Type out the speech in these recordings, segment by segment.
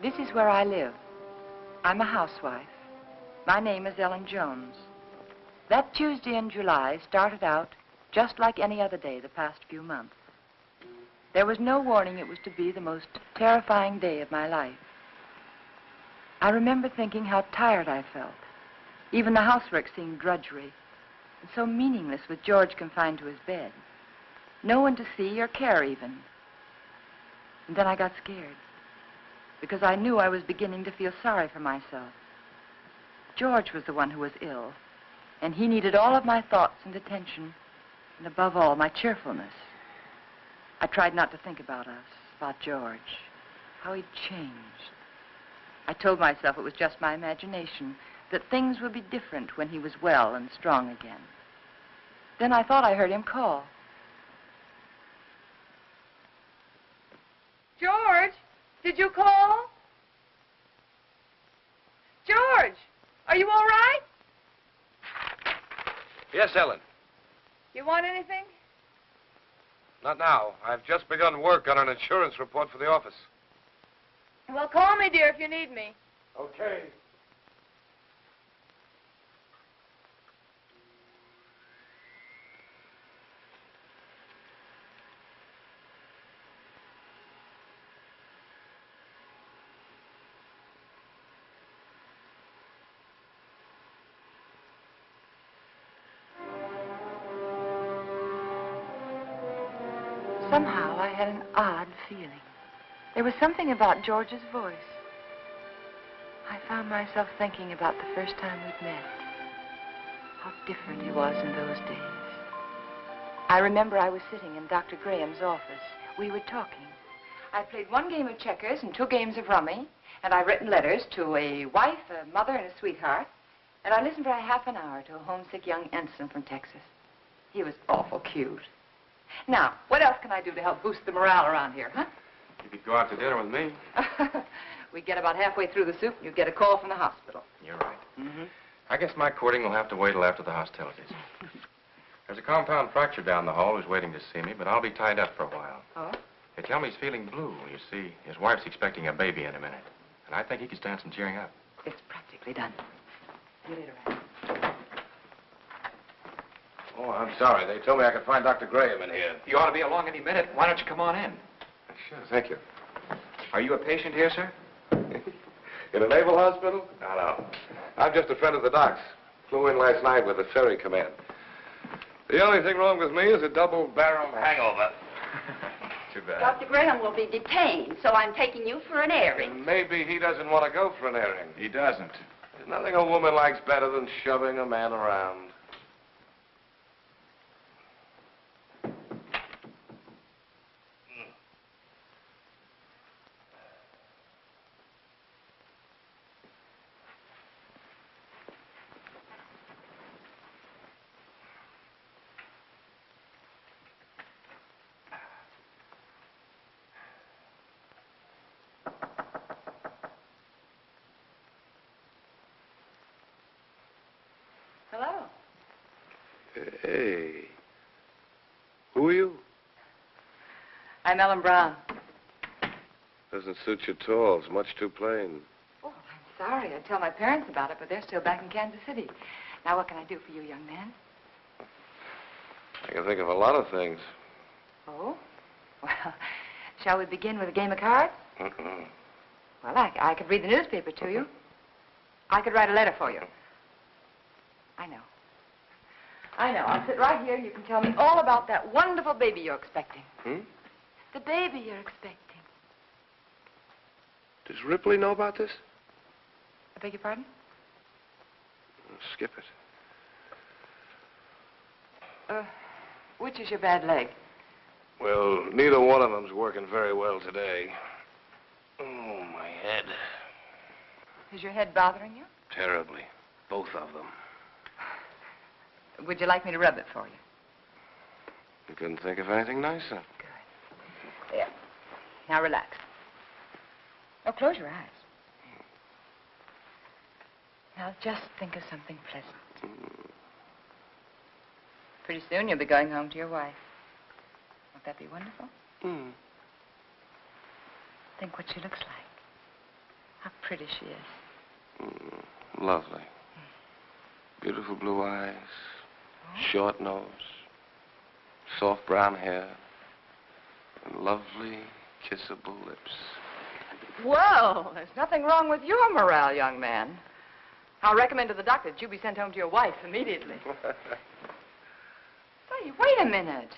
This is where I live. I'm a housewife. My name is Ellen Jones. That Tuesday in July started out just like any other day the past few months. There was no warning it was to be the most terrifying day of my life. I remember thinking how tired I felt. Even the housework seemed drudgery and so meaningless with George confined to his bed. No one to see or care even. And then I got scared, because I knew I was beginning to feel sorry for myself. George was the one who was ill, and he needed all of my thoughts and attention, and above all, my cheerfulness. I tried not to think about us, about George, how he'd changed. I told myself it was just my imagination, that things would be different when he was well and strong again. Then I thought I heard him call. George, did you call? George, are you all right? Yes, Ellen. You want anything? Not now. I've just begun work on an insurance report for the office. Well, call me, dear, if you need me. Okay. Somehow I had an odd feeling. There was something about George's voice. I found myself thinking about the first time we'd met. How different he was in those days. I remember I was sitting in Dr. Graham's office. We were talking. I played one game of checkers and 2 games of rummy, and I'd written letters to a wife, a mother, and a sweetheart, and I listened for a half an hour to a homesick young ensign from Texas. He was awful cute. Now, what else can I do to help boost the morale around here, huh? You could go out to dinner with me. We'd get about halfway through the soup, and you'd get a call from the hospital. You're right. Mm-hmm. I guess my courting will have to wait till after the hostilities. There's a compound fracture down the hall who's waiting to see me, but I'll be tied up for a while. Oh? They tell me he's feeling blue. You see, his wife's expecting a baby in a minute. And I think he could stand some cheering up. It's practically done. See you later, Ralph. Oh, I'm sorry. They told me I could find Dr. Graham in here. You ought to be along any minute. Why don't you come on in? Sure, thank you. Are you a patient here, sir? In a naval hospital? No. I'm just a friend of the doc's. Flew in last night with the ferry command. The only thing wrong with me is a double-barrel hangover. Too bad. Dr. Graham will be detained, so I'm taking you for an airing. And maybe he doesn't want to go for an airing. He doesn't. There's nothing a woman likes better than shoving a man around. Hello. Hey. Who are you? I'm Ellen Brown. Doesn't suit you at all. It's much too plain. Oh, I'm sorry. I'd tell my parents about it, but they're still back in Kansas City. Now, what can I do for you, young man? I can think of a lot of things. Oh? Well, shall we begin with a game of cards? Well, I could read the newspaper to you. I could write a letter for you. I know. I'll sit right here and you can tell me all about that wonderful baby you're expecting. The baby you're expecting. Does Ripley know about this? I beg your pardon? Skip it. Which is your bad leg? Well, neither one of them's working very well today. Oh, my head. Is your head bothering you? Terribly. Both of them. Would you like me to rub it for you? You couldn't think of anything nicer. Good. There. Now relax. Oh, close your eyes. Now just think of something pleasant. Pretty soon you'll be going home to your wife. Won't that be wonderful? Think what she looks like. How pretty she is. Lovely. Beautiful blue eyes. Short nose. Soft brown hair. And lovely, kissable lips. Well, there's nothing wrong with your morale, young man. I'll recommend to the doctor that you be sent home to your wife immediately. Hey, wait a minute.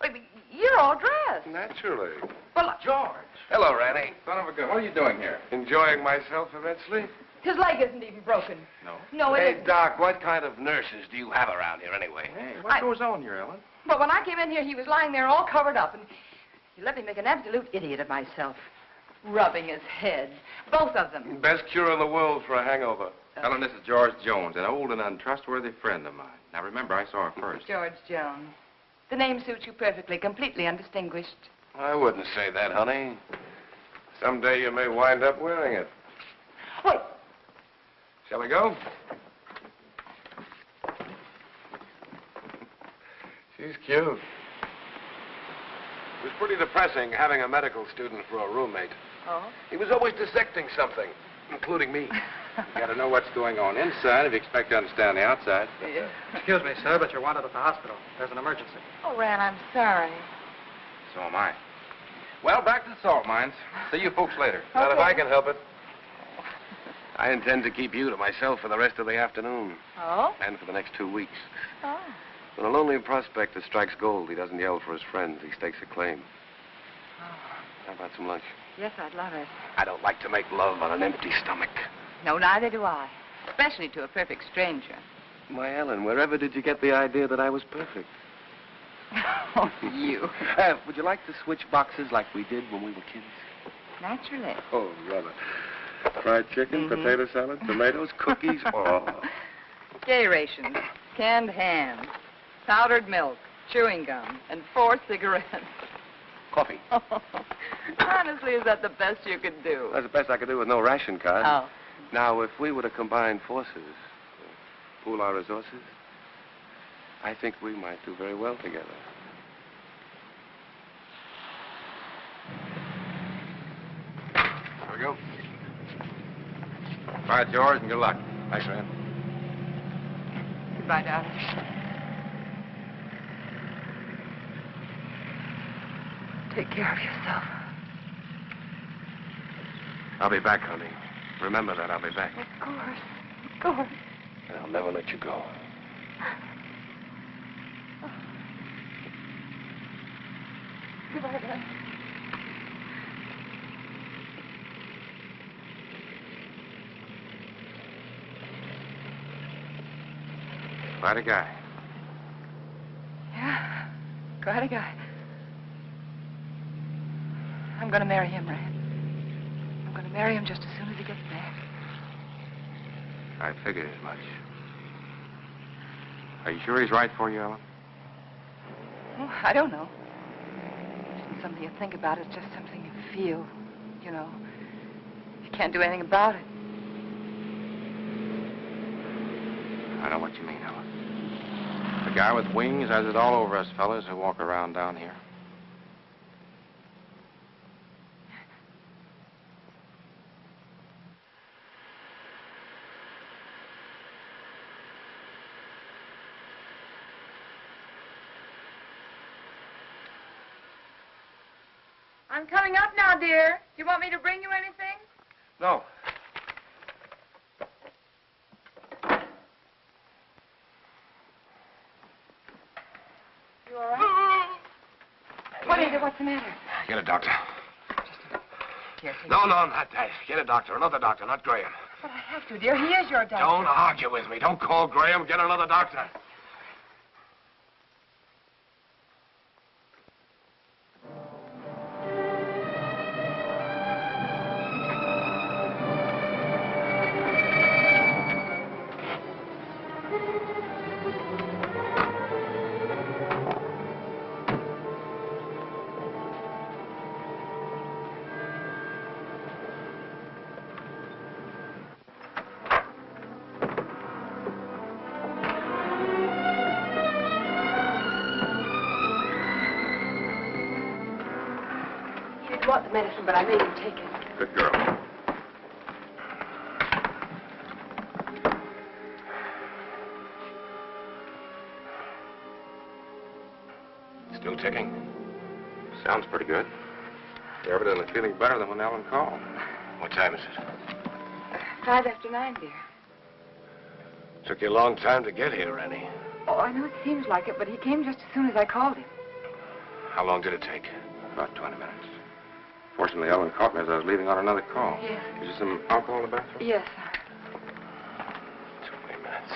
Wait, you're all dressed. Naturally. Well, George! Hello, Randy. Son of a gun, what are you doing here? Enjoying myself immensely? his leg isn't even broken. No. No, it Hey, isn't. Doc, what kind of nurses do you have around here anyway? Hey, what goes on here, Ellen? But when I came in here, he was lying there all covered up, and he let me make an absolute idiot of myself. Rubbing his head. Both of them. Best cure in the world for a hangover. Ellen, this is George Jones, an old and untrustworthy friend of mine. Now, remember, I saw her first. George Jones. The name suits you perfectly, completely undistinguished. I wouldn't say that, honey. Someday you may wind up wearing it. Wait. Shall we go? She's cute. It was pretty depressing having a medical student for a roommate. Oh? He was always dissecting something, including me. You gotta know what's going on inside if you expect to understand the outside. Yeah. Excuse me, sir, but you're wanted at the hospital. There's an emergency. Oh, Ran, I'm sorry. So am I. Well, back to the salt mines. See you folks later. Not if I can help it. I intend to keep you to myself for the rest of the afternoon. Oh? And for the next 2 weeks. Oh. When a lonely prospector strikes gold, he doesn't yell for his friends. He stakes a claim. How about some lunch? Yes, I'd love it. I don't like to make love on an empty stomach. No, neither do I. Especially to a perfect stranger. My Ellen, wherever did you get the idea that I was perfect? Oh, you. Would you like to switch boxes like we did when we were kids? Naturally. Oh, brother. Fried chicken, potato salad, tomatoes, cookies. Oh. Gay rations, canned hams, powdered milk, chewing gum, and 4 cigarettes. Coffee. Honestly, is that the best you could do? That's the best I could do with no ration card. Oh. Now, if we were to combine forces, pool our resources, I think we might do very well together. Here we go. Bye, George, and good luck. Thanks, man. Goodbye, darling. Take care of yourself. I'll be back, honey. Remember that, I'll be back. Of course. Of course. And I'll never let you go. Goodbye, darling. Quite a guy. Yeah, quite a guy. I'm going to marry him, Rand. I'm going to marry him just as soon as he gets back. I figured as much. Are you sure he's right for you, Ellen? Oh, I don't know. It isn't something you think about. It's just something you feel. You know, you can't do anything about it. I know what you mean, Ellen. The guy with wings has it all over us fellas who walk around down here. I'm coming up now, dear. Do you want me to bring you anything? No. You all right? What is it? What's the matter? Get a doctor. Here, take No, not that. Get a doctor. Another doctor, not Graham. But I have to, dear. He is your doctor. Don't argue with me. Don't call Graham. Get another doctor. He didn't want the medicine, but I made him take it. Good girl. Still ticking? Sounds pretty good. You're evidently feeling better than when Ellen called. What time is it? 5 after 9, dear. Took you a long time to get here, Annie. Oh, I know it seems like it, but he came just as soon as I called him. How long did it take? About 20 minutes. Fortunately, Ellen caught me as I was leaving on another call. Yes. Is there some alcohol in the bathroom? Yes, sir. 20 minutes.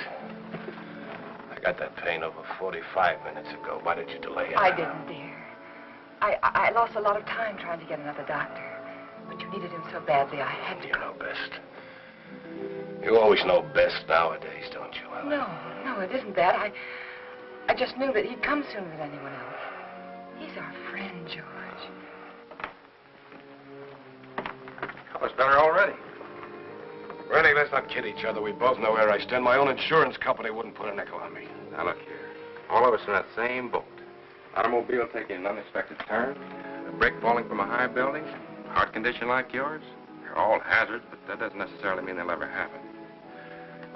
I got that pain over 45 minutes ago. Why did you delay it? I didn't, dear. I lost a lot of time trying to get another doctor. But you needed him so badly, I had to You go. know best. You always know best nowadays, don't you, Ellen? No, it isn't that. I just knew that he'd come sooner than anyone else. He's our friend, George. I was better already. Rennie, let's not kid each other. We both know where I stand. My own insurance company wouldn't put a nickel on me. Now, look here. All of us in that same boat. Automobile taking an unexpected turn, a brick falling from a high building, heart condition like yours. They're all hazards, but that doesn't necessarily mean they'll ever happen.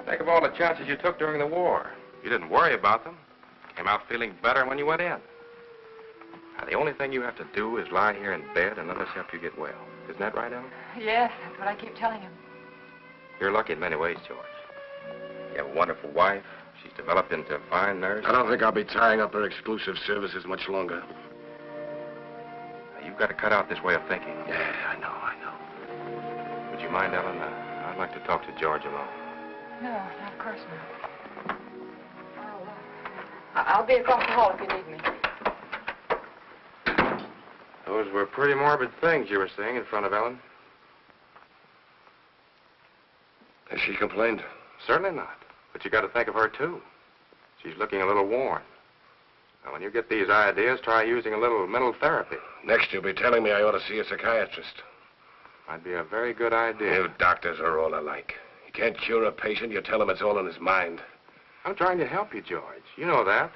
Think of all the chances you took during the war. You didn't worry about them. Came out feeling better when you went in. Now, the only thing you have to do is lie here in bed and let us help you get well. Isn't that right, Ellen? Yes, that's what I keep telling him. You're lucky in many ways, George. You have a wonderful wife. She's developed into a fine nurse. I don't think I'll be tying up her exclusive services much longer. Now, you've got to cut out this way of thinking. Yeah, I know. Would you mind, Ellen? I'd like to talk to George alone. No, of course not. I'll be across the hall if you need me. Those were pretty morbid things you were saying in front of Ellen. Has she complained? Certainly not. But you got to think of her, too. She's looking a little worn. Now, when you get these ideas, try using a little mental therapy. Next, you'll be telling me I ought to see a psychiatrist. Might be a very good idea. You doctors are all alike. You can't cure a patient, you tell him it's all in his mind. I'm trying to help you, George. You know that.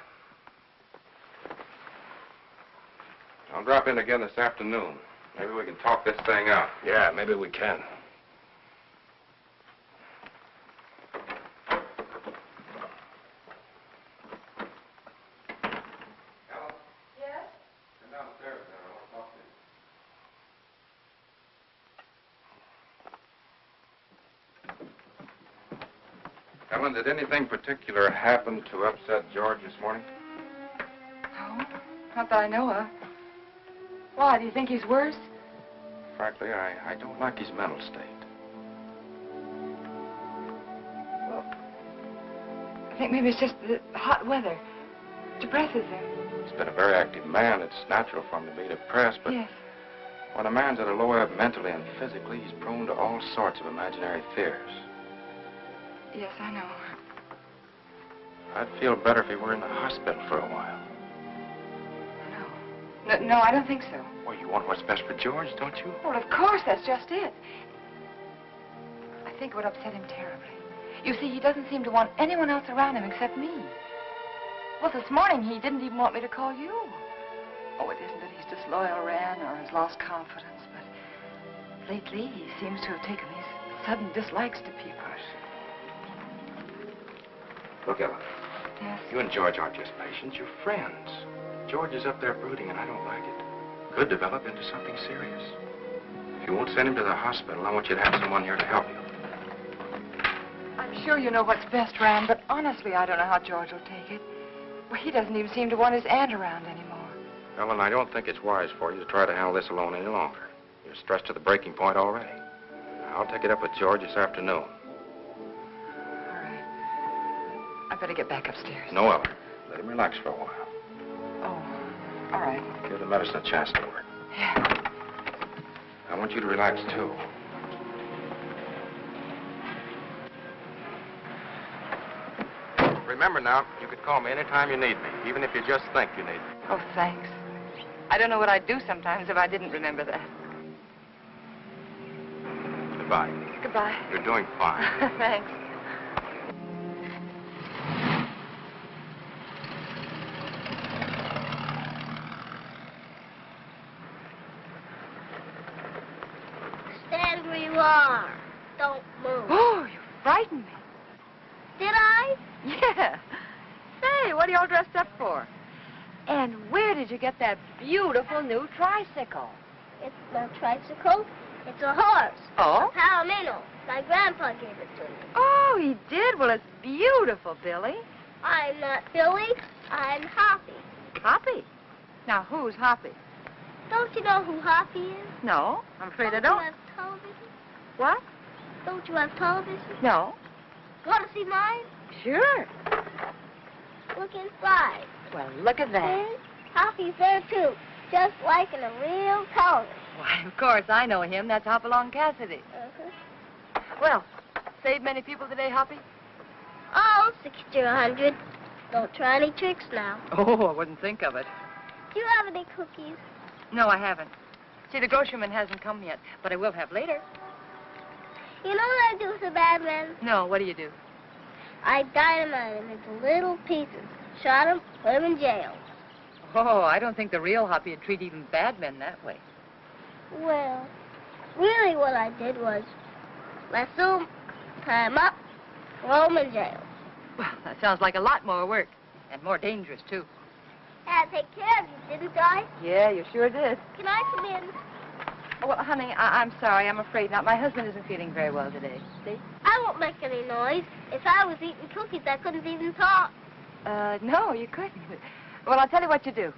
I'll drop in again this afternoon. Maybe we can talk this thing out. Yeah, maybe we can. Yes? Come downstairs there. I want to talk to you. Ellen, did anything particular happen to upset George this morning? No, not that I know of. Why, do you think he's worse? Frankly, I don't like his mental state. Well, I think maybe it's just the hot weather. Depresses him. He's been a very active man. It's natural for him to be depressed, but Yes. when a man's at a low ebb mentally and physically, he's prone to all sorts of imaginary fears. Yes, I know. I'd feel better if he were in the hospital for a while. No, I don't think so. Well, you want what's best for George, don't you? Well, of course, that's just it. I think it would upset him terribly. You see, he doesn't seem to want anyone else around him except me. Well, this morning, he didn't even want me to call you. Oh, it isn't that he's disloyal, Ran, or has lost confidence, but lately, he seems to have taken these sudden dislikes to people. Look, Ellen, Yes. you and George aren't just patients, you're friends. George is up there brooding, and I don't like it. Could develop into something serious. If you won't send him to the hospital, I want you to have someone here to help you. I'm sure you know what's best, Ram, but honestly, I don't know how George will take it. Well, he doesn't even seem to want his aunt around anymore. Ellen, I don't think it's wise for you to try to handle this alone any longer. You're stressed to the breaking point already. I'll take it up with George this afternoon. All right. I better get back upstairs. No, Ellen. Let him relax for a while. Oh, all right. Give the medicine a chance to work. Yeah. I want you to relax, too. Remember now, you could call me anytime you need me, even if you just think you need me. Oh, thanks. I don't know what I'd do sometimes if I didn't remember that. Goodbye. Goodbye. You're doing fine. Thanks. Stand where you are. Don't move. Oh, you frightened me. Did I? Yeah. Say, what are you all dressed up for? And where did you get that beautiful new tricycle? It's no tricycle. It's a horse. Oh? A Palomino. My grandpa gave it to me. Oh, he did? Well, it's beautiful, Billy. I'm not Billy. I'm Hoppy. Hoppy? Now, who's Hoppy? Don't you know who Hoppy is? No, I'm afraid I You don't. have television? What? Don't you have television? No. Want to see mine? Sure. Look inside. Well, look at that. See? Hoppy's there, too. Just like in a real television. Why, of course, I know him. That's Hopalong Cassidy. Uh-huh. Well, saved many people today, Hoppy? Oh, 60 or 100. Don't try any tricks now. Oh, I wouldn't think of it. Do you have any cookies? No, I haven't. See, the grocerman hasn't come yet, but I will have later. You know what I do with a bad man? No, what do you do? I dynamite him into little pieces. Shot him, put him in jail. Oh, I don't think the real Hoppy would treat even bad men that way. Well, really what I did was lasso him, tie him up, throw him in jail. Well, that sounds like a lot more work, and more dangerous, too. Had to take care of you, didn't I? Yeah, you sure did. Can I come in? Oh, well, honey, I'm sorry. I'm afraid not. My husband isn't feeling very well today. See? I won't make any noise. If I was eating cookies, I couldn't even talk. No, you couldn't. Well, I'll tell you what you do.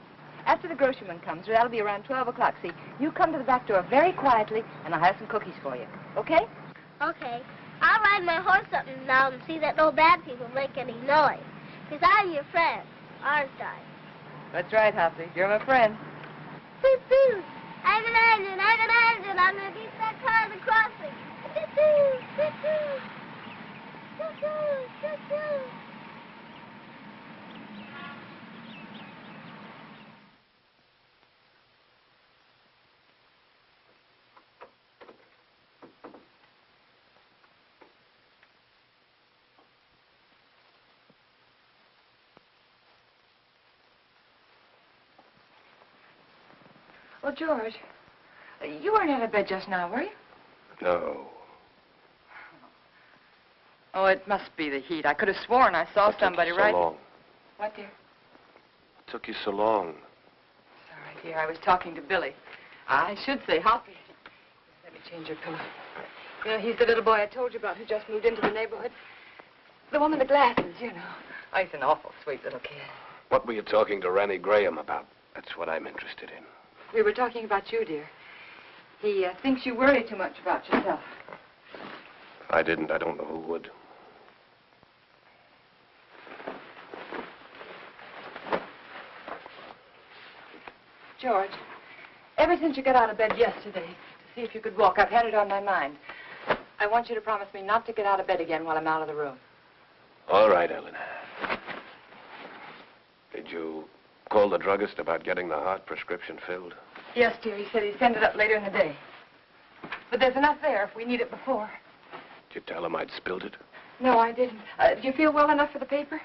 After the grocerman comes, that'll be around 12 o'clock, see? You come to the back door very quietly, and I'll have some cookies for you. Okay? Okay. I'll ride my horse up and down and see that no bad people make any noise. Because I'm your friend, aren't I? That's right, Hoppy. You're my friend. Beep, beep. I'm an engine, I'm going to beat that car at the crossing. Beep, beep, beep, beep. Beep, beep, beep, beep. Well, George, you weren't out of bed just now, were you? No. Oh, it must be the heat. I could have sworn I saw somebody so right... long? What, dear? It took you so long. Sorry, dear. I was talking to Billy. I should say Hoppy. Let me change your pillow. You know, he's the little boy I told you about who just moved into the neighborhood. The one with the glasses, you know. Oh, he's an awful sweet little kid. What were you talking to Randy Graham about? That's what I'm interested in. We were talking about you, dear. He thinks you worry too much about yourself. If I didn't, I don't know who would. George, ever since you got out of bed yesterday to see if you could walk, I've had it on my mind. I want you to promise me not to get out of bed again while I'm out of the room. All right, Ellen. Did you call the druggist about getting the heart prescription filled? Yes, dear. He said he'd send it up later in the day. But there's enough there if we need it before. Did you tell him I'd spilled it? No, I didn't. Do you feel well enough for the paper?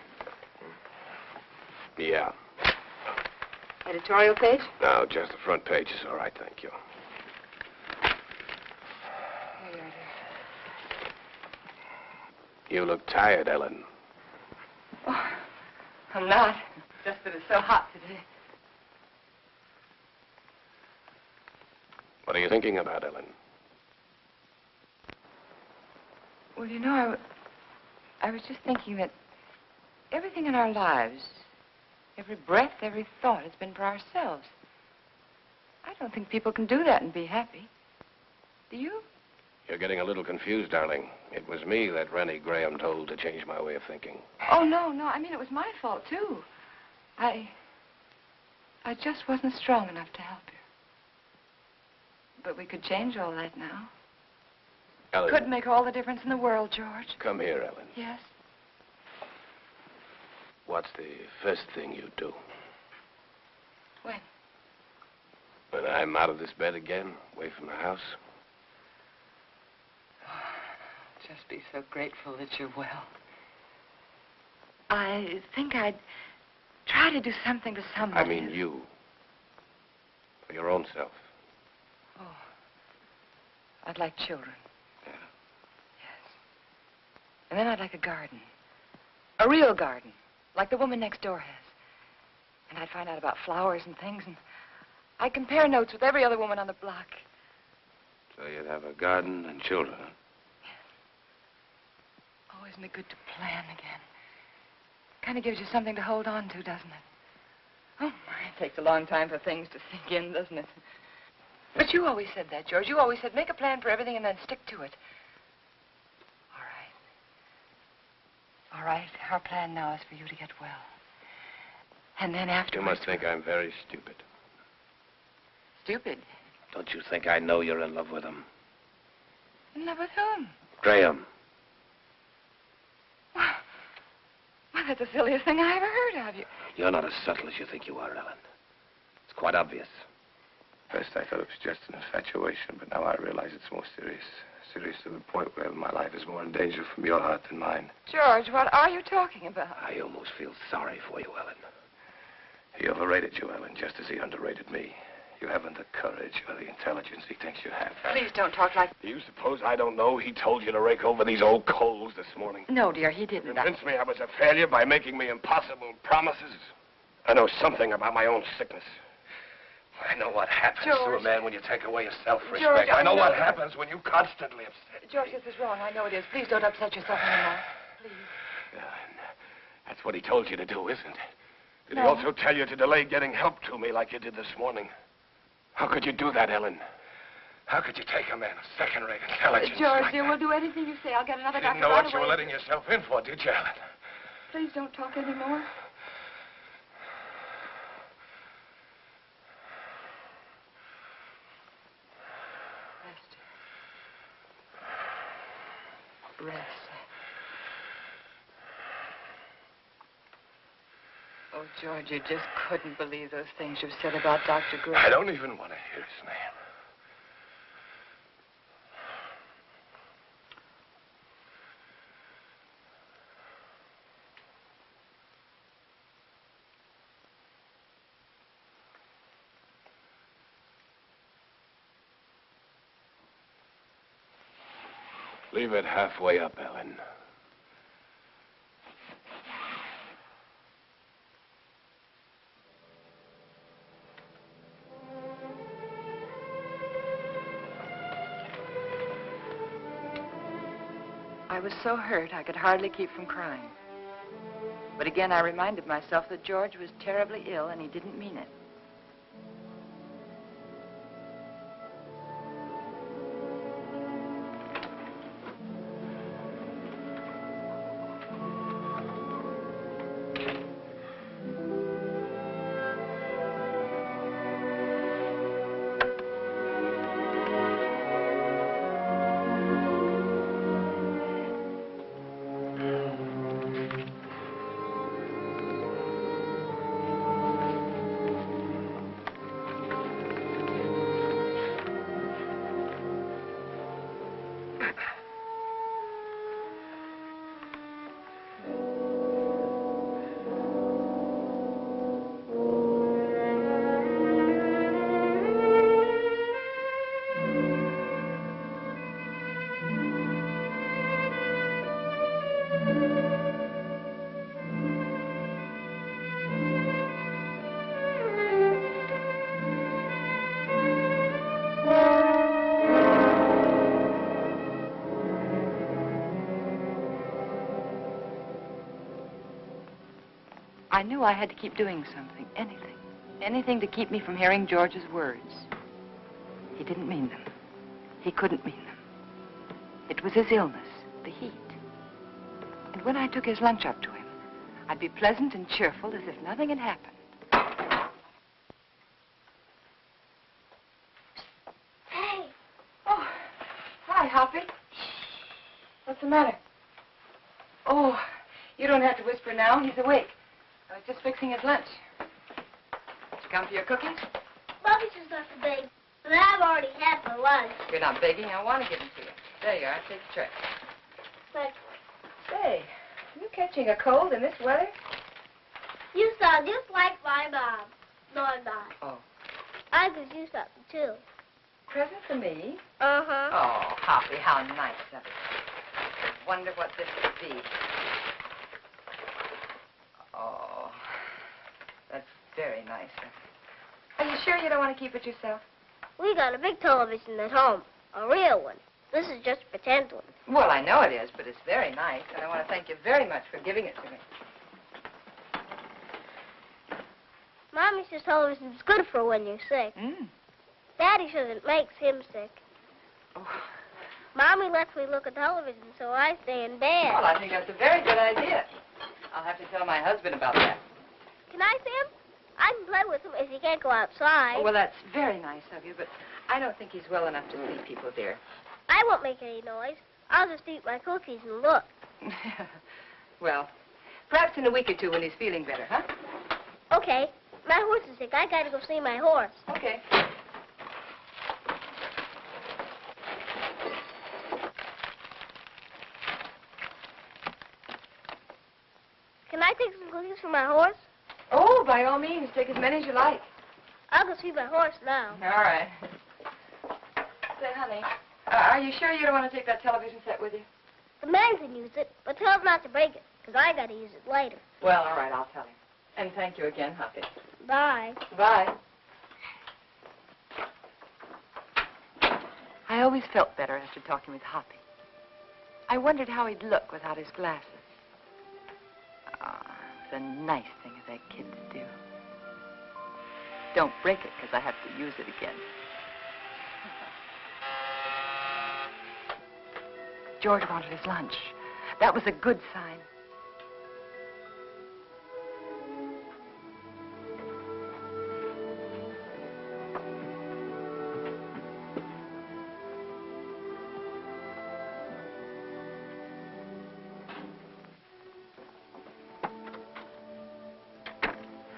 Yeah. Editorial page? No, just the front page is all right, thank you. Here you are, dear. You look tired, Ellen. Oh, I'm not. Just that it's so hot today. What are you thinking about, Ellen? Well, you know, I was just thinking that everything in our lives, every breath, every thought has been for ourselves. I don't think people can do that and be happy. Do you? You're getting a little confused, darling. It was me that Rennie Graham told to change my way of thinking. Oh, no. I mean, it was my fault, too. I just wasn't strong enough to help you. But we could change all that now. Ellen. Could make all the difference in the world, George. Come here, Ellen. Yes? What's the first thing you do? When? When I'm out of this bed again, away from the house? Just be so grateful that you're well. I think I'd try to do something to somebody. I mean you. For your own self. Oh. I'd like children. Yeah. Yes. And then I'd like a garden. A real garden. Like the woman next door has. And I'd find out about flowers and things, and I'd compare notes with every other woman on the block. So you'd have a garden and children. Oh, isn't it good to plan again? Kind of gives you something to hold on to, doesn't it? Oh, my, it takes a long time for things to sink in, doesn't it? But you always said that, George. You always said, make a plan for everything and then stick to it. All right, our plan now is for you to get well. And then afterwards... You must think I'm very stupid. Stupid? Don't you think I know you're in love with him? In love with whom? Graham. Well, that's the silliest thing I ever heard of you. You're not as subtle as you think you are, Ellen. It's quite obvious. First, I thought it was just an infatuation, but now I realize it's more serious. Serious to the point where my life is more in danger from your heart than mine. George, what are you talking about? I almost feel sorry for you, Ellen. He overrated you, Ellen, just as he underrated me. You haven't the courage or the intelligence he thinks you have. Please don't talk like... Do you suppose I don't know he told you to rake over these old coals this morning? No, dear, he didn't. Convinced me I was a failure by making me impossible promises? I know something about my own sickness. I know what happens to a George. man when you take away his self-respect. George, I know I what know. happens when you constantly upset. George, this is wrong. I know it is. Please don't upset yourself anymore. Please. That's what he told you to do, isn't it? Did No. he also tell you to delay getting help to me like you did this morning? How could you do that, Ellen? How could you take a man of second-rate intelligence George, like dear, that? we'll do anything you say. I'll get another You didn't doctor know right what you away. were letting yourself in for, did you, Ellen? Please don't talk anymore. Rest. Oh, George, you just couldn't believe those things you've said about Dr. Graham. I don't even want to hear his name. Leave it halfway up, Ellen. I was so hurt I could hardly keep from crying. But again, I reminded myself that George was terribly ill and he didn't mean it. I knew I had to keep doing something, anything. Anything to keep me from hearing George's words. He didn't mean them. He couldn't mean them. It was his illness, the heat. And when I took his lunch up to him, I'd be pleasant and cheerful as if nothing had happened. Hey. Oh, hi, Hoppy. What's the matter? Oh, you don't have to whisper now. He's awake. I was just fixing his lunch. Did you come for your cookies? Mommy's just not so big, but I've already had my lunch. You're not begging. I want to give them to you. There you are. Take the tray. But Say, you catching a cold in this weather? you sound just like my mom. No, I'm not. Oh. I could use something, too. Present for me? Uh-huh. Oh, Hoppy, how nice of it. I wonder what this could be. Oh, that's very nice of you. Are you sure you don't want to keep it yourself? We got a big television at home, a real one. This is just a pretend one. Well, I know it is, but it's very nice, and I want to thank you very much for giving it to me. Mommy says television's good for when you're sick. Daddy says it makes him sick. Oh. Mommy lets me look at television, so I stay in bed. Well, I think that's a very good idea. I'll have to tell my husband about that. Can I see him? I can play with him if he can't go outside. Oh, well, that's very nice of you, but I don't think he's well enough to see people, dear. I won't make any noise. I'll just eat my cookies and look. Well, perhaps in a week or two when he's feeling better, huh? Okay. My horse is sick. I gotta go see my horse. Okay. Can I take some cookies for my horse? Oh, by all means, take as many as you like. I'll go see my horse now. All right. Say, honey, are you sure you don't want to take that television set with you? The man can use it, but tell him not to break it, because I gotta use it later. Well, all right, I'll tell him. And thank you again, Hoppy. Bye. Bye. I always felt better after talking with Hoppy. I wondered how he'd look without his glasses. Ah, it's a nice thing of that kid to do. Don't break it, because I have to use it again. George wanted his lunch. That was a good sign.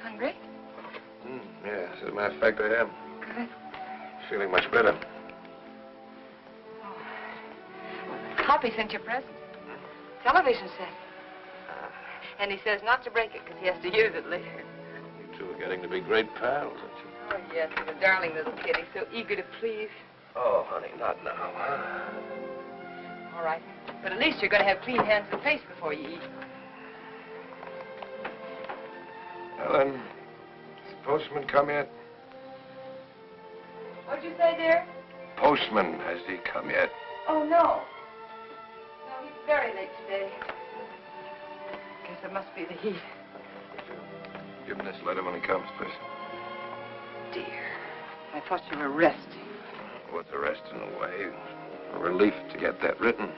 Hungry? Yes, as a matter of fact, I am. Good. Feeling much better. Hoppy sent you a present. Television set. And he says not to break it because he has to use it later. You two are getting to be great pals, aren't you? Oh, yes, he's a darling little kid. He's so eager to please. Oh, honey, not now. All right. But at least you're going to have clean hands and face before you eat. Ellen, has the postman come yet? What'd you say, dear? Postman, has he come yet? Oh, no. No, he's very late today. Guess it must be the heat. Give him this letter when he comes, please. Dear, I thought you were resting. With the rest in the way. A relief to get that written.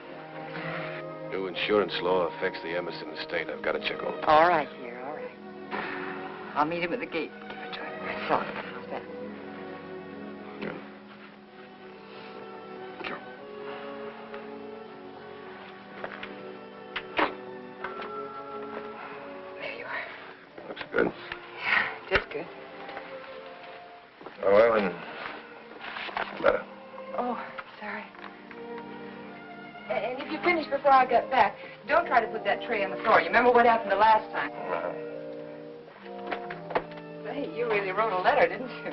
New insurance law affects the Emerson estate. I've got to check over. All right, dear, all right. I'll meet him at the gate. Give it to him. I saw it. How's that? Yeah. Sure. There you are. Looks good. Yeah, it is good. Oh, Ellen. Letter. Oh, sorry. And if you finish before I get back, don't try to put that tray on the floor. You remember what happened the last time? Say, you really wrote a letter, didn't you?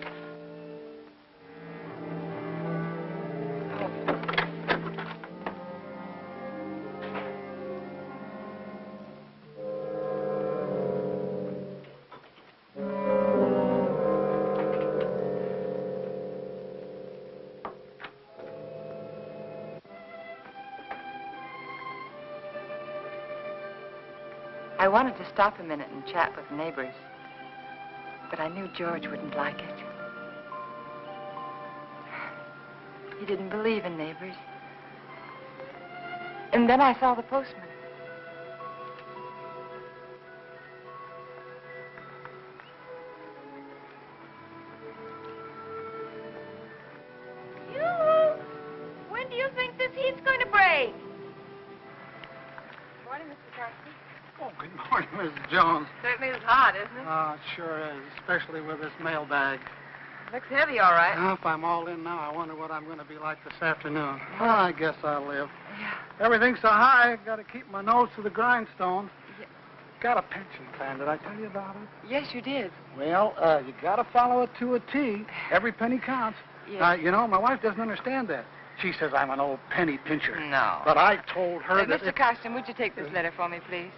I wanted to stop a minute and chat with the neighbors, but I knew George wouldn't like it. He didn't believe in neighbors. And then I saw the postman. When do you think this heat's going to break? Morning, Mr. Carson. Oh, good morning, Mrs. Jones. Certainly is hot, isn't it? Oh, it sure is, especially with this mailbag. Looks heavy, all right. Now, if I'm all in now, I wonder what I'm going to be like this afternoon. Well, I guess I'll live. Yeah. Everything's so high, I've got to keep my nose to the grindstone. Yeah. Got a pension plan. Did I tell you about it? Yes, you did. Well, you got to follow it to a T. Every penny counts. Yes. You know, my wife doesn't understand that. She says I'm an old penny pincher. No. But I told her that... Mr. Carson, would you take this letter for me, please?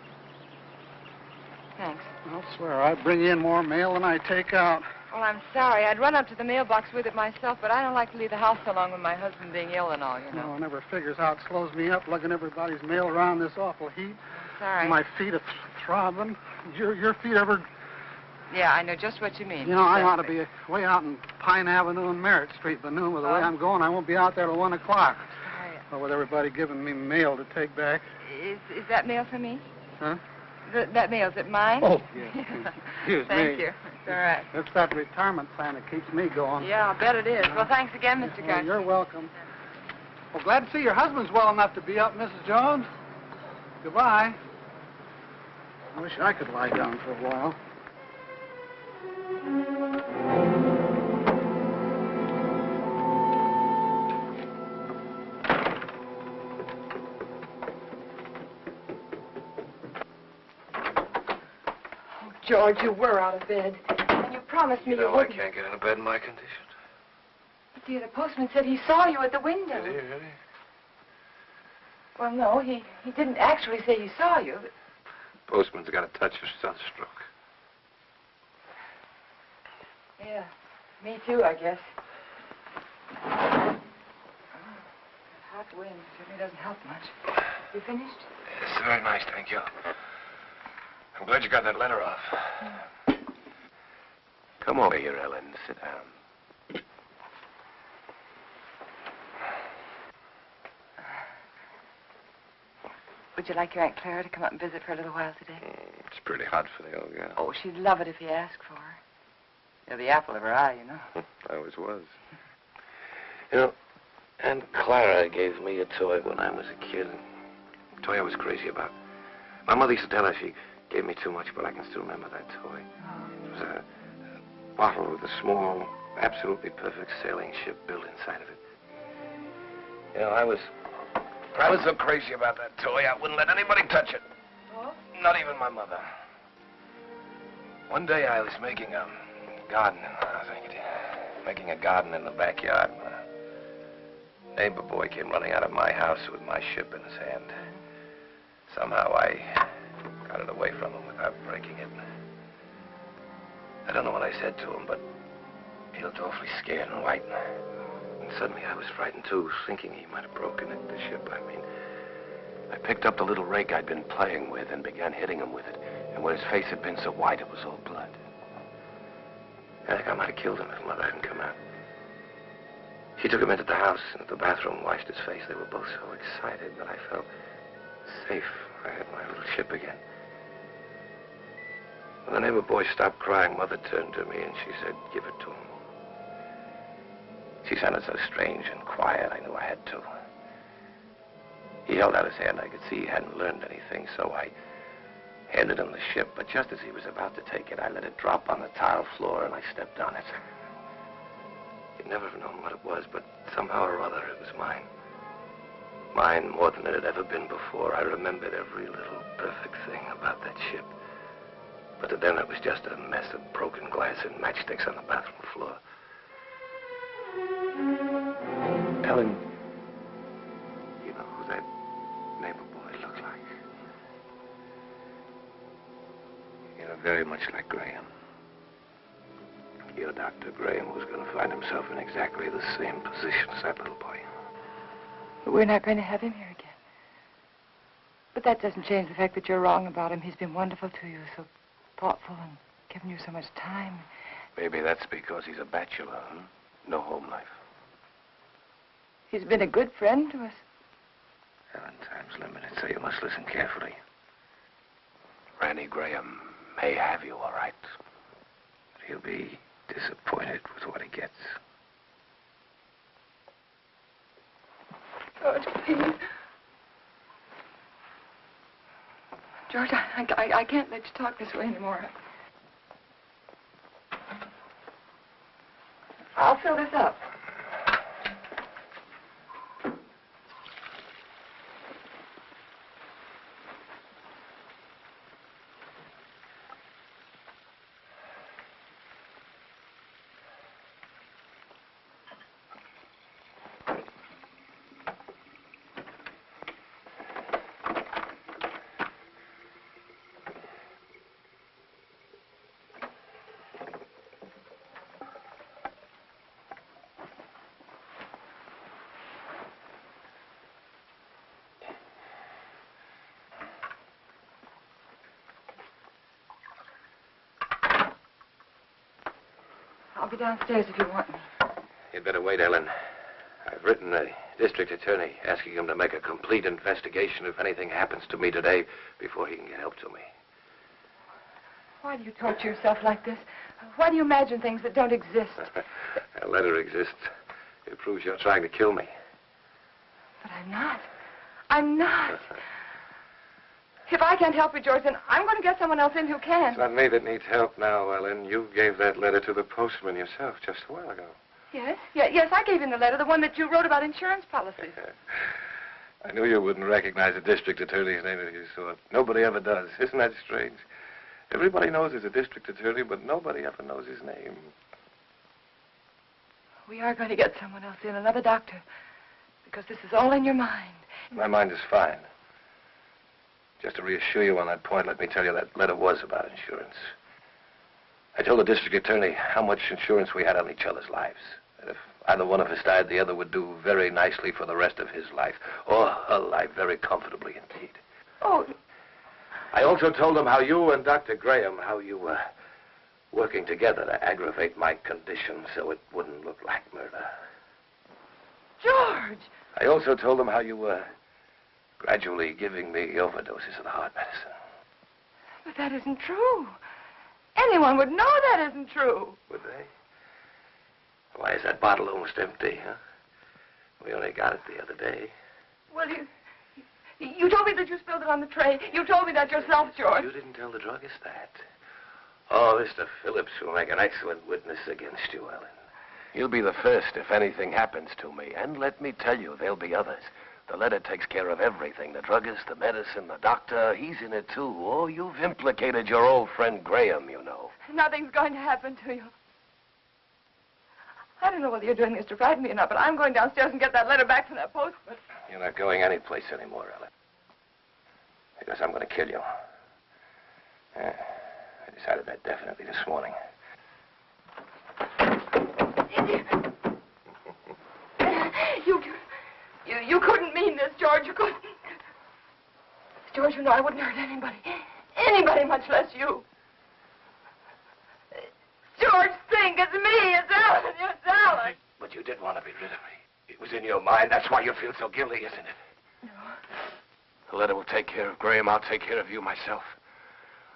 Thanks. I'll swear, I bring in more mail than I take out. Well, I'm sorry. I'd run up to the mailbox with it myself, but I don't like to leave the house so long with my husband being ill and all, you know. No one ever figures how it slows me up lugging everybody's mail around this awful heat. Sorry. My feet are throbbing. Your feet ever... Yeah, I know just what you mean. You know, I ought to be way out in Pine Avenue and Merritt Street, but noon with the way I'm going, I won't be out there till 1 o'clock. Sorry. Well, with everybody giving me mail to take back. Is that mail for me? Huh? That mail, is it mine? Oh, yes. Excuse me. Thank you. It's all right. It's that retirement plan that keeps me going. Yeah, I'll bet it is. Well, thanks again, Mr. Well, Carson. you're welcome. Well, glad to see your husband's well enough to be up, Mrs. Jones. Goodbye. I wish I could lie down for a while. George, you were out of bed. And you promised me you I wouldn't. can't get out of bed in my condition. But, dear, the postman said he saw you at the window. Did he, really? Well, no, he didn't actually say he saw you. But... Postman's got a touch of sunstroke. Yeah, me too, I guess. Oh, hot wind certainly doesn't help much. You finished? It's very nice, thank you. I'm glad you got that letter off. Come over here, Ellen. Sit down. Would you like your Aunt Clara to come up and visit for a little while today? It's pretty hot for the old gal. Oh, she'd love it if you asked for her. You're the apple of her eye, you know. I always was. You know, Aunt Clara gave me a toy when I was a kid. A toy I was crazy about. My mother used to tell her she gave me too much, but I can still remember that toy. It was a bottle with a small, absolutely perfect sailing ship built inside of it. You know, I was so crazy about that toy, I wouldn't let anybody touch it. Oh? Not even my mother. One day I was making a garden, making a garden in the backyard. A neighbor boy came running out of my house with my ship in his hand. Somehow I got it away from him without breaking it. I don't know what I said to him, but he looked awfully scared and white. And suddenly I was frightened too, thinking he might have broken it, the ship, I mean. I picked up the little rake I'd been playing with and began hitting him with it. And where his face had been so white, it was all blood. I think I might have killed him if Mother hadn't come out. She took him into the house, into the bathroom, washed his face. They were both so excited that I felt safe. I had my little ship again. When the neighbor boy stopped crying, Mother turned to me and she said, "Give it to him." She sounded so strange and quiet, I knew I had to. He held out his hand. I could see he hadn't learned anything, so I handed him the ship. But just as he was about to take it, I let it drop on the tile floor and I stepped on it. You'd never have known what it was, but somehow or other it was mine. Mine more than it had ever been before. I remembered every little perfect thing about that ship. But to them it was just a mess of broken glass and matchsticks on the bathroom floor. Ellen, you know who that neighbor boy looked like? You know, very much like Graham. Your Dr. Graham was going to find himself in exactly the same position as that little boy. But we're not going to have him here again. But that doesn't change the fact that you're wrong about him. He's been wonderful to you, so thoughtful and given you so much time. Maybe that's because he's a bachelor, huh? No home life. He's been a good friend to us. Ellen, time's limited, so you must listen carefully. Randy Graham may have you, all right. But he'll be disappointed with what he gets. George, please. George, I can't let you talk this way anymore. I'll fill this up. I'll be downstairs if you want me. You'd better wait, Ellen. I've written the district attorney asking him to make a complete investigation if anything happens to me today before he can get help to me. Why do you torture yourself like this? Why do you imagine things that don't exist? A letter exists. It proves you're trying to kill me. But I'm not. I'm not. If I can't help you, George, then I'm going to get someone else in who can. It's not me that needs help now, Ellen. You gave that letter to the postman yourself just a while ago. Yes? Yes, I gave him the letter, the one that you wrote about insurance policies. I knew you wouldn't recognize the district attorney's name if you saw it. Nobody ever does. Isn't that strange? Everybody knows he's a district attorney, but nobody ever knows his name. We are going to get someone else in, another doctor, because this is all in your mind. My mind is fine. Just to reassure you on that point, let me tell you that letter was about insurance. I told the district attorney how much insurance we had on each other's lives. And if either one of us died, the other would do very nicely for the rest of his life, or her life very comfortably indeed. Oh. I also told him how you and Dr. Graham, how you were working together to aggravate my condition so it wouldn't look like murder. George! I also told him how you were gradually giving me overdoses of the heart medicine. But that isn't true. Anyone would know that isn't true. Would they? Why is that bottle almost empty, huh? We only got it the other day. Well, you told me that you spilled it on the tray. You told me that yourself, George. You didn't tell the druggist that. Oh, Mr. Phillips will make an excellent witness against you, Ellen. He'll be the first if anything happens to me. And let me tell you, there'll be others. The letter takes care of everything. The druggist, the medicine, the doctor. He's in it, too. Oh, you've implicated your old friend Graham, you know. Nothing's going to happen to you. I don't know whether you're doing this to frighten me or not, but I'm going downstairs and get that letter back from that postman. You're not going anyplace anymore, Ellen. Because I'm going to kill you. I decided that definitely this morning. You couldn't mean this, George. You couldn't. George, you know I wouldn't hurt anybody. Anybody, much less you. George, think. It's me. It's Ellen. It's Ellen. But you did want to be rid of me. It was in your mind. That's why you feel so guilty, isn't it? No. The letter will take care of Graham. I'll take care of you myself.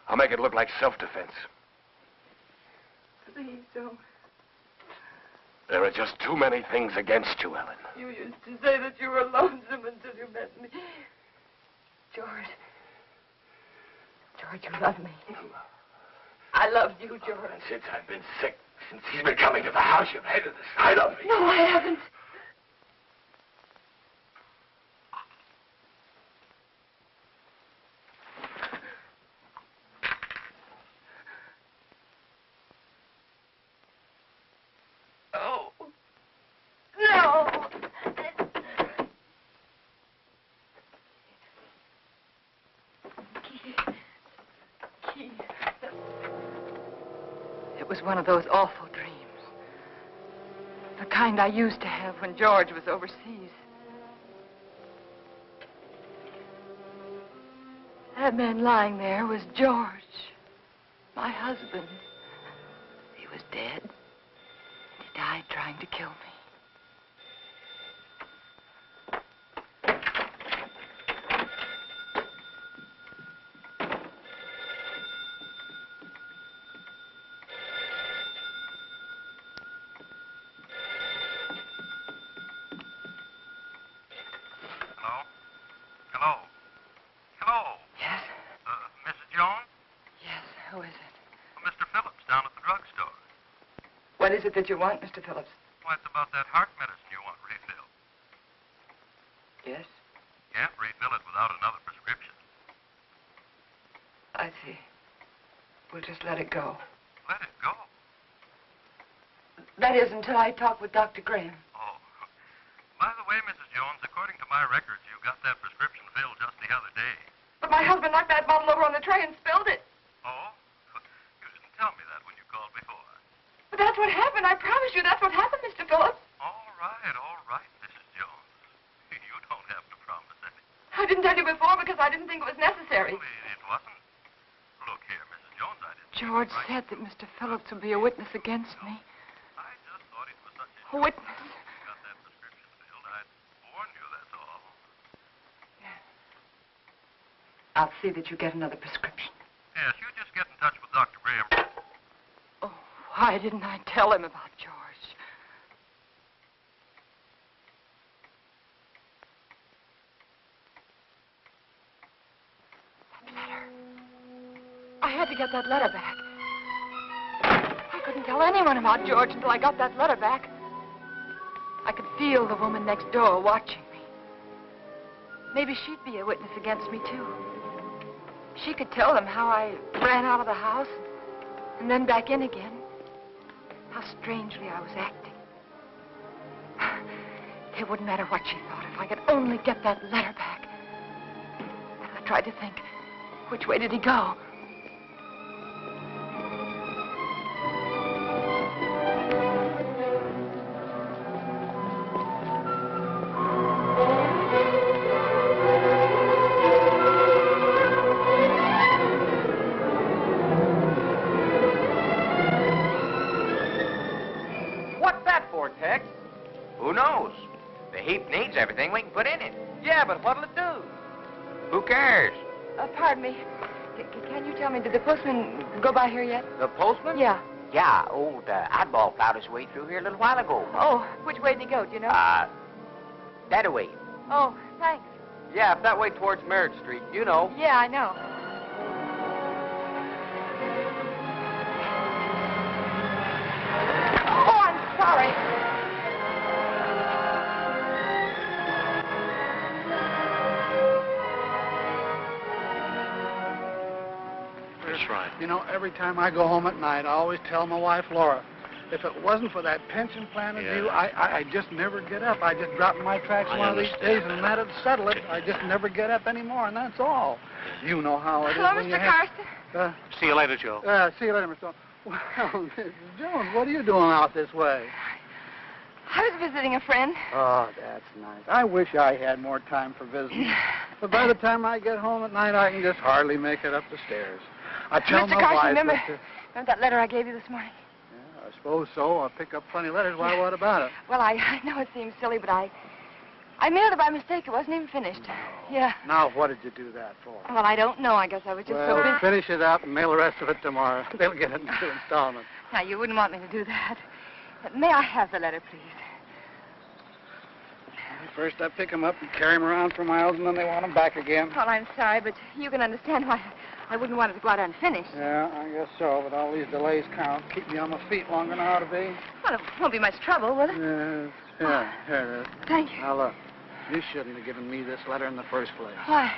I'll make it look like self-defense. Please don't. There are just too many things against you, Ellen. You used to say that you were lonesome until you met me. George. George, you love me. I loved you, George. And since I've been sick, since he's been coming to the house, you've hated the sight of me. No, I haven't. Oh. No. Keith. It was one of those awful dreams. The kind I used to have when George was overseas. That man lying there was George, my husband. He was dead. He died trying to kill me. Hello? Hello? Yes? Mrs. Jones? Yes, who is it? Mr. Phillips down at the drugstore. What is it that you want, Mr. Phillips? Why, it's about that heart medicine you want refilled. Yes? Can't refill it without another prescription. I see. We'll just let it go. Let it go. That is, until I talk with Dr. Graham. Oh. By the way, Mrs. Jones, according to my records, you got that prescription filled just the other day. But my husband knocked that bottle over on the tray and spilled it. Oh? You didn't tell me that when you called before. But that's what happened. I promise you that's what happened, Mr. Phillips. All right, Mrs. Jones. You don't have to promise anything. I didn't tell you before because I didn't think it was necessary. Well, it wasn't. Look here, Mrs. Jones, I didn't... George said that Mr. Phillips would be a witness against me. I just thought it was such A witness? You got that prescription filled. I'd warn you, that's all. I'll see that you get another prescription. Yes, you just get in touch with Dr. Graham. Oh, why didn't I tell him about George? That letter. I had to get that letter back. I couldn't tell anyone about George until I got that letter back. I could feel the woman next door watching me. Maybe she'd be a witness against me, too. She could tell them how I ran out of the house and then back in again. How strangely I was acting. It wouldn't matter what she thought if I could only get that letter back. I tried to think, which way did he go? Who knows? The heap needs everything we can put in it. Yeah, but what'll it do? Who cares? Pardon me. Can you tell me, did the postman go by here yet? The postman? Yeah. Yeah, old Oddball plowed his way through here a little while ago. Oh, which way did he go, do you know? That away. Oh, thanks. Yeah, up that way towards Merritt Street. You know. Yeah, I know. Oh, I'm sorry. That's right. You know, every time I go home at night, I always tell my wife, Laura, if it wasn't for that pension plan of you, I just never get up. I just drop in my tracks one of these days, and that'd settle it. I just never get up anymore, and that's all. You know how it is. Hello, when you Mr. have... Carson. See you later, Joe. See you later, Mr. Jones. Well, Mrs. Jones, what are you doing out this way? I was visiting a friend. Oh, that's nice. I wish I had more time for visiting. But by the time I get home at night, I can just hardly make it up the stairs. I tell Mr. my Carson, wife remember that, that letter I gave you this morning? Yeah, I suppose so. I'll pick up plenty of letters. Why, what about it? Well, I know it seems silly, but I mailed it by mistake. It wasn't even finished. Yeah. Now, what did you do that for? Well, I don't know. I guess I was just so busy. Finish it up and mail the rest of it tomorrow. They'll get it in 2 installments. Now, you wouldn't want me to do that. But may I have the letter, please? First, I pick them up and carry them around for miles, and then they want them back again. Well, I'm sorry, but you can understand why I wouldn't want it to go out unfinished. Yeah, I guess so, but all these delays count. Keep me on my feet longer than I ought to be. Well, it won't be much trouble, will it? Yeah, here it is. Thank you. Now, look, you shouldn't have given me this letter in the first place. Why?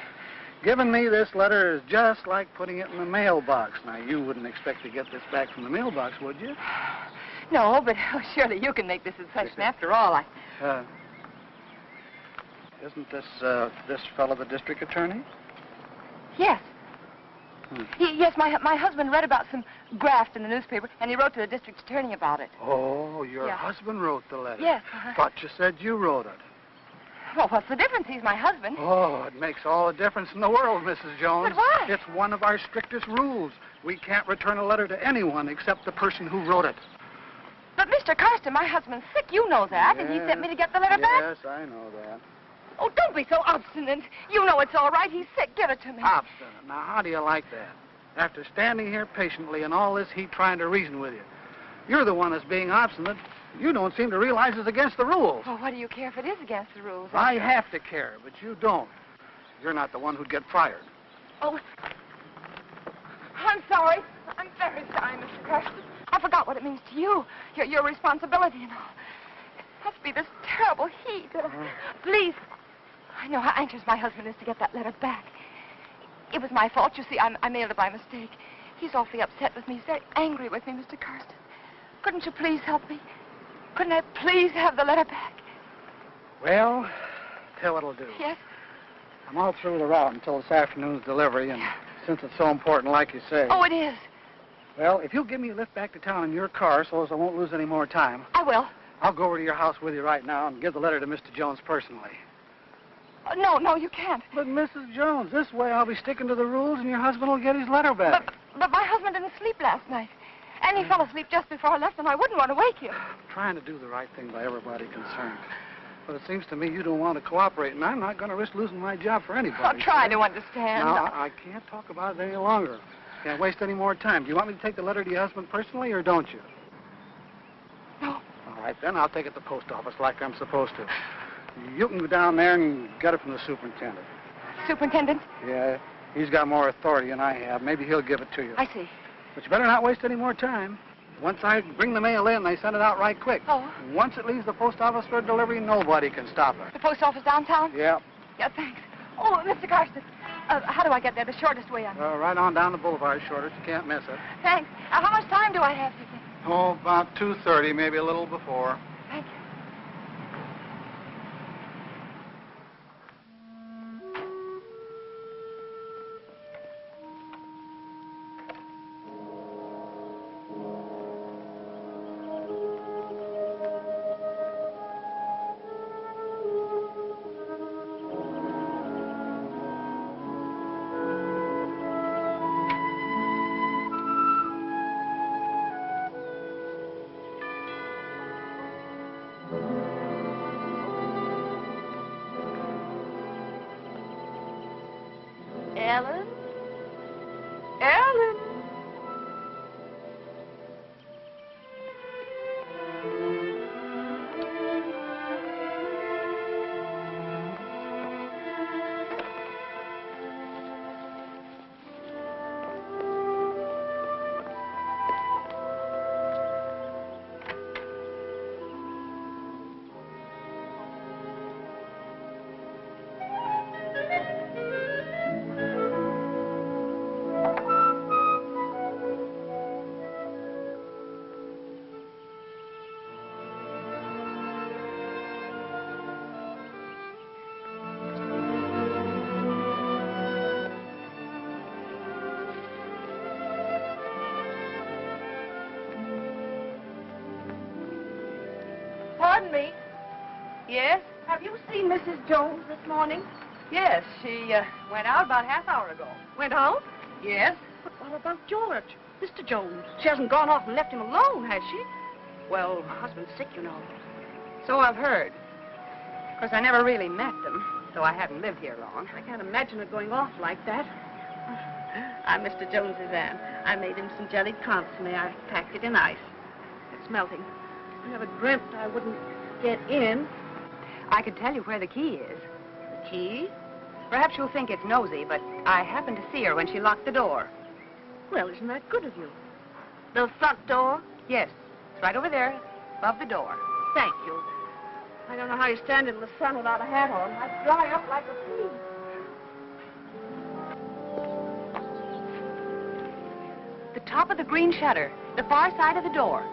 Giving me this letter is just like putting it in the mailbox. Now, you wouldn't expect to get this back from the mailbox, would you? No, but surely you can make this a session. After all, Isn't this fellow the district attorney? Yes. Yes, my husband read about some graft in the newspaper, and he wrote to the district attorney about it. Oh, your Yeah. husband wrote the letter? Yes. Thought you said you wrote it. Well, what's the difference? He's my husband. Oh, it makes all the difference in the world, Mrs. Jones. But why? It's one of our strictest rules. We can't return a letter to anyone except the person who wrote it. But, Mr. Carson, my husband's sick. You know that. And he sent me to get the letter back. Yes, I know that. Oh, don't be so obstinate. You know it's all right. He's sick. Give it to me. Obstinate. Now, how do you like that? After standing here patiently and all this heat trying to reason with you. You're the one that's being obstinate. You don't seem to realize it's against the rules. Well, what do you care if it is against the rules? I have to care, but you don't. You're not the one who'd get fired. Oh, I'm sorry. I'm very sorry, Mr. Carson. I forgot what it means to you. Your responsibility and all. It must be this terrible heat. Please. I know how anxious my husband is to get that letter back. It was my fault. You see, I mailed it by mistake. He's awfully upset with me. He's very angry with me, Mr. Carson. Couldn't you please help me? Couldn't I please have the letter back? Well, tell what I'll do. Yes? I'm all through the route until this afternoon's delivery, and since it's so important, like you say... Oh, it is. Well, if you'll give me a lift back to town in your car so as I won't lose any more time... I will. I'll go over to your house with you right now and give the letter to Mr. Jones personally. No, you can't. But, Mrs. Jones, this way I'll be sticking to the rules and your husband will get his letter back. But my husband didn't sleep last night. And he fell asleep just before I left, and I wouldn't want to wake you. I'm trying to do the right thing by everybody concerned. But it seems to me you don't want to cooperate, and I'm not going to risk losing my job for anybody. I'll try to understand. No, I can't talk about it any longer. Can't waste any more time. Do you want me to take the letter to your husband personally, or don't you? No. All right, then I'll take it to the post office like I'm supposed to. You can go down there and get it from the superintendent. Superintendent? Yeah, he's got more authority than I have. Maybe he'll give it to you. I see. But you better not waste any more time. Once I bring the mail in, they send it out right quick. Oh. Once it leaves the post office for delivery, nobody can stop it. The post office downtown? Yeah. Yeah, thanks. Oh, Mr. Carson, how do I get there? The shortest way on. Right on down the boulevard, shortest. You can't miss it. Thanks. How much time do I have, do you think? Oh, about 2:30, maybe a little before. Thank you. Ellen? Ellen! Pardon me. Yes? Have you seen Mrs. Jones this morning? Yes, she went out about half hour ago. Went out? Yes? But what about George? Mr. Jones. She hasn't gone off and left him alone, has she? Well, her husband's sick, you know. So I've heard. Of course, I never really met them, though I haven't lived here long. I can't imagine it going off like that. I'm Mr. Jones's aunt. I made him some jellied consomme. I packed it in ice. It's melting. I never dreamt I wouldn't get in. I could tell you where the key is. The key? Perhaps you'll think it's nosy, but I happened to see her when she locked the door. Well, isn't that good of you? The front door? Yes, it's right over there, above the door. Thank you. I don't know how you stand in the sun without a hat on. I'd dry up like a pea. The top of the green shutter, the far side of the door.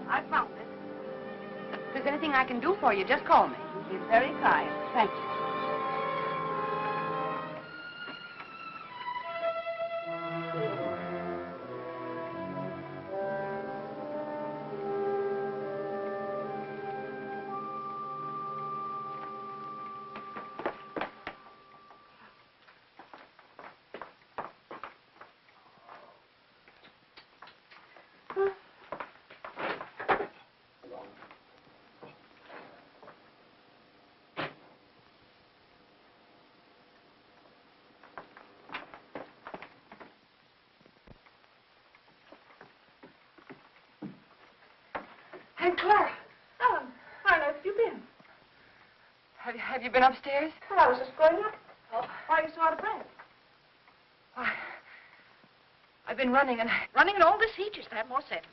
I found it. If there's anything I can do for you, just call me. You're very kind. Thank you. Aunt Clara. Ellen, where on earth have you been? Have you been upstairs? Well, I was just going up. Oh, why are you so out of breath? Why, I've been running and Running in all this heat used to have more sense.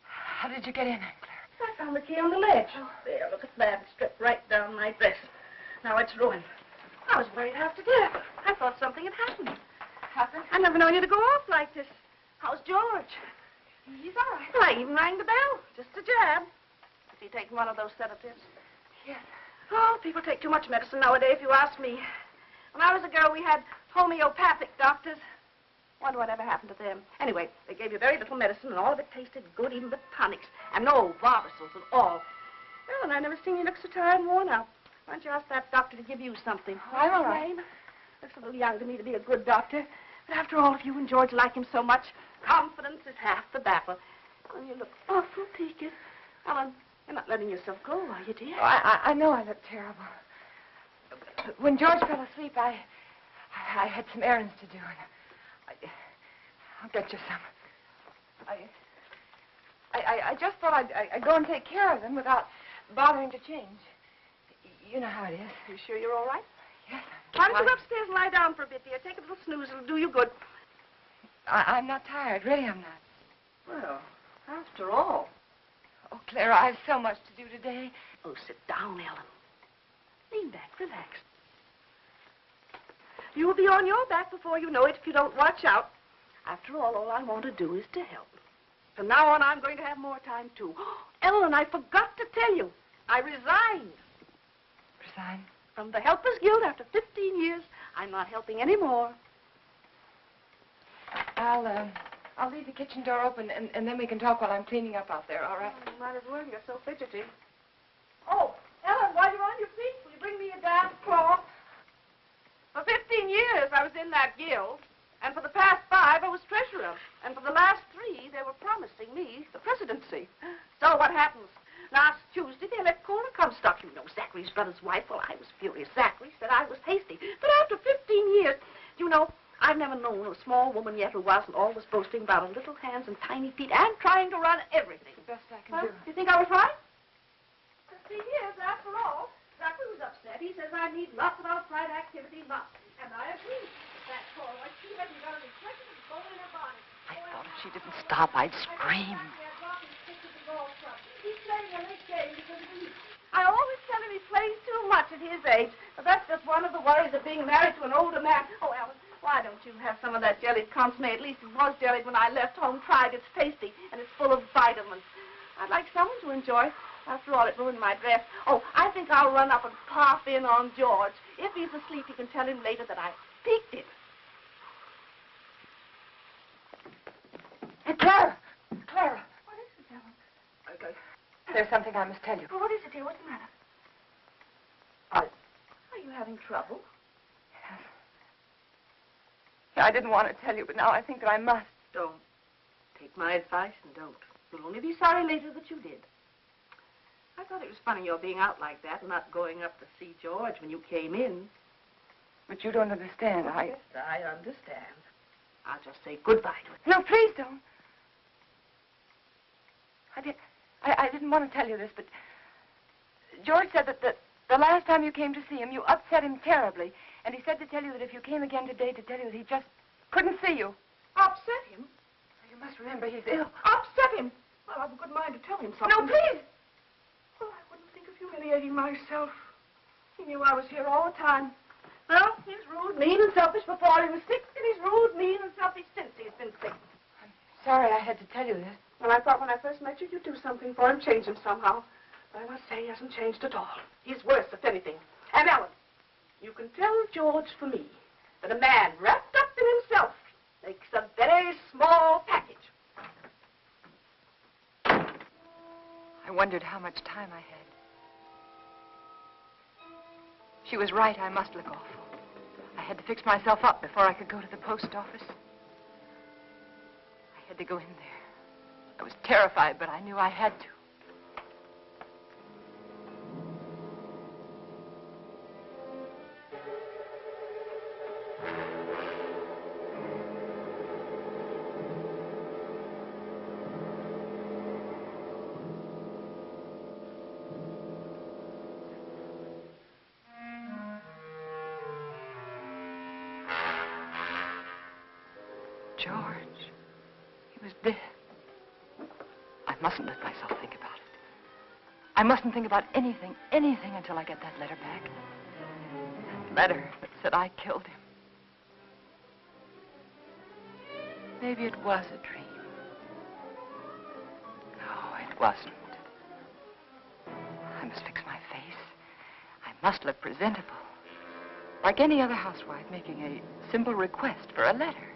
How did you get in, Aunt Clara? I found the key on the ledge. There, look at that. It stripped right down my dress. Now it's ruined. I was worried half to death. I thought something had happened. Happened? I never known you to go off like this. How's George? He's all right. Well, I even rang the bell. Just a jab. Is he taking one of those sedatives? Yes. Oh, people take too much medicine nowadays, if you ask me. When I was a girl, we had homeopathic doctors. Wonder whatever happened to them. Anyway, they gave you very little medicine, and all of it tasted good, even the tonics. And no Barbasils at all. Well, and I never seen you look so tired and worn out. Why don't you ask that doctor to give you something? I'm all right. Looks a little young to me to be a good doctor. But after all, if you and George like him so much, confidence is half the battle. And you look awful peaked. Ellen, you're not letting yourself go, are you, dear? Oh, I know I look terrible. When George fell asleep, I had some errands to do. And I'll get you some. I just thought I'd go and take care of them without bothering to change. You know how it is. You sure you're all right? Yes. Why don't you go upstairs and lie down for a bit, dear? Take a little snooze. It'll do you good. I'm not tired. Really, I'm not. Well, after all. Oh, Clara, I have so much to do today. Oh, sit down, Ellen. Lean back. Relax. You'll be on your back before you know it if you don't watch out. After all I want to do is to help. From now on, I'm going to have more time, too. Ellen, I forgot to tell you. I resigned. Resign? From the Helpers Guild after 15 years. I'm not helping anymore. I'll leave the kitchen door open, and then we can talk while I'm cleaning up out there, all right? Oh, might as well. You're so fidgety. Oh, Ellen, while you're on your feet, will you bring me a damp cloth? For 15 years, I was in that guild. And for the past 5, I was treasurer. And for the last 3, they were promising me the presidency. So what happens? Last Tuesday, they let Cora Comstock, you know, Zachary's brother's wife. Well, I was furious. Zachary said I was hasty. But after 15 years, you know, I've never known a small woman yet who wasn't always boasting about her little hands and tiny feet and trying to run everything. The best I can do. You think I was right? 15 years, after all. Zachary was upset. He says I need lots of outside activity, lots. And I agree. That Cora, she hasn't got any questions going in her body. I thought if she didn't stop, I'd scream. He's playing a late game because of me. I always tell him he plays too much at his age, but that's just one of the worries of being married to an older man. Oh, Ellen, why don't you have some of that jellied consomme? At least it was jellied when I left home. Tried. It's tasty, and it's full of vitamins. I'd like someone to enjoy. After all, it ruined my dress. Oh, I think I'll run up and pop in on George. If he's asleep, you can tell him later that I peeked him. Hey, Clara! Clara! What is it, Ellen? There's something I must tell you. Well, what is it, dear? What's the matter? Are you having trouble? Yes. I didn't want to tell you, but now I think that I must. Don't. Take my advice and don't. You'll only be sorry later that you did. I thought it was funny your being out like that and not going up to see George when you came in. But you don't understand. Yes, I understand. I'll just say goodbye to it. No, please don't. I didn't want to tell you this, but George said that the last time you came to see him, you upset him terribly. And he said to tell you that if you came again today, to tell you that he just couldn't see you. Upset him? You must remember he's ill. Upset him? Well, I've a good mind to tell him something. No, please. Well, I wouldn't think of humiliating myself. He knew I was here all the time. Well, he's rude, mean, and selfish before he was sick, and he's rude, mean, and selfish since he's been sick. I'm sorry I had to tell you this. Well, I thought when I first met you, you'd do something for him, change him somehow. But I must say he hasn't changed at all. He's worse, if anything. And Ellen, you can tell George for me that a man wrapped up in himself makes a very small package. I wondered how much time I had. She was right. I must look awful. I had to fix myself up before I could go to the post office. I had to go in there. I was terrified, but I knew I had to. George. He was dead. I mustn't let myself think about it. I mustn't think about anything until I get that letter back. That letter that said I killed him. Maybe it was a dream. No, it wasn't. I must fix my face. I must look presentable. Like any other housewife making a simple request for a letter.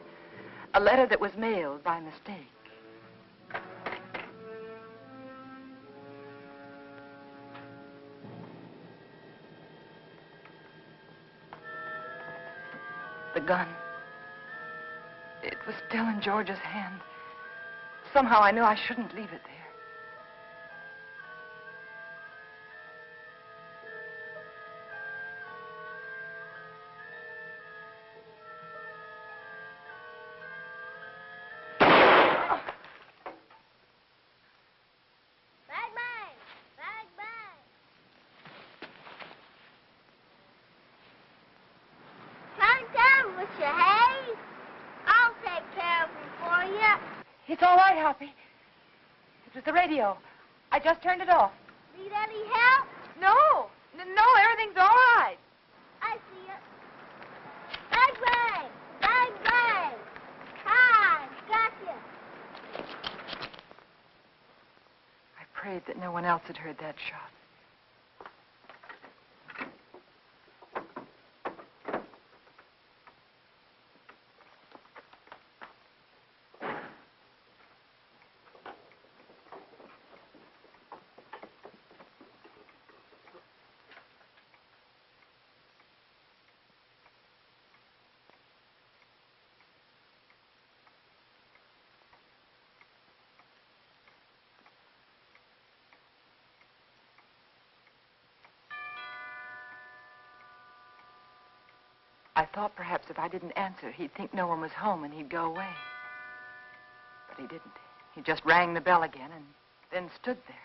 A letter that was mailed by mistake. The gun. It was still in George's hand. Somehow I knew I shouldn't leave it there. It's all right, Hoppy. It was the radio. I just turned it off. Need any help? No, everything's all right. I see it. Bang, bang! Bang, bang! Hi, gotcha. I prayed that no one else had heard that shot. I thought perhaps if I didn't answer, he'd think no one was home and he'd go away. But he didn't. He just rang the bell again and then stood there.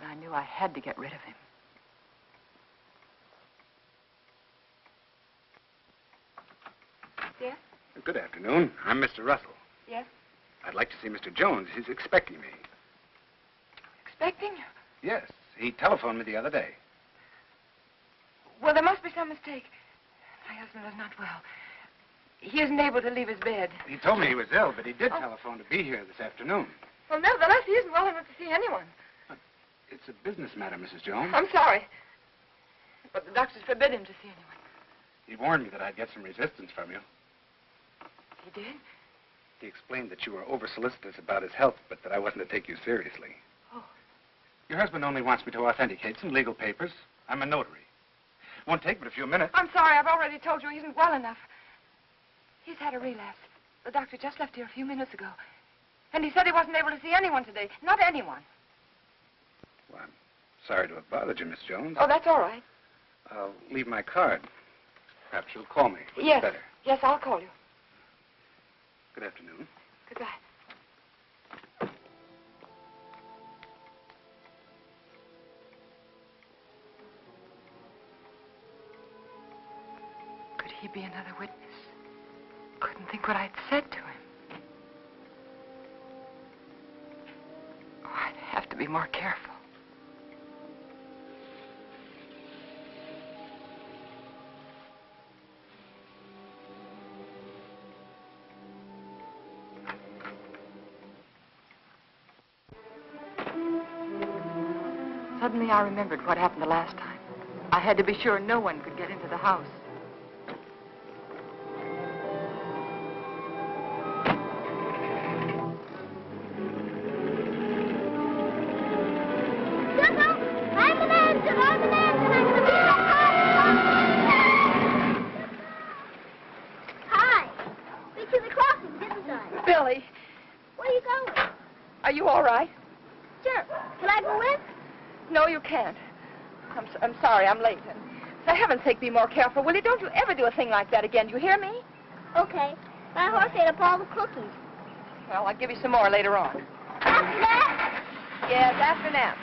Then I knew I had to get rid of him. Yes? Good afternoon. I'm Mr. Russell. Yes? I'd like to see Mr. Jones. He's expecting me. Expecting? Yes. He telephoned me the other day. Well, there must be some mistake. My husband is not well. He isn't able to leave his bed. He told me he was ill, but he did telephone to be here this afternoon. Well, nevertheless, he isn't well enough to see anyone. It's a business matter, Mrs. Jones. I'm sorry. But the doctors forbid him to see anyone. He warned me that I'd get some resistance from you. He did? He explained that you were over-solicitous about his health, but that I wasn't to take you seriously. Oh. Your husband only wants me to authenticate some legal papers. I'm a notary. Won't take but a few minutes. I'm sorry. I've already told you he isn't well enough. He's had a relapse. The doctor just left here a few minutes ago. And he said he wasn't able to see anyone today. Not anyone. Well, I'm sorry to have bothered you, Miss Jones. Oh, that's all right. I'll leave my card. Perhaps you'll call me. Yes. Better. Yes, I'll call you. Good afternoon. Goodbye. Could he be another witness? Couldn't think what I'd said to him. Oh, I'd have to be more careful. Suddenly I remembered what happened the last time. I had to be sure no one could get into the house. Hi. We to the crossing, didn't I? Billy. Where are you going? Are you all right? Sure. Can I go in? No, you can't. I'm sorry, I'm late. And for heaven's sake, be more careful, will you? Don't you ever do a thing like that again. Do you hear me? Okay. My horse ate up all the cookies. Well, I'll give you some more later on. After that? Yes, after nap.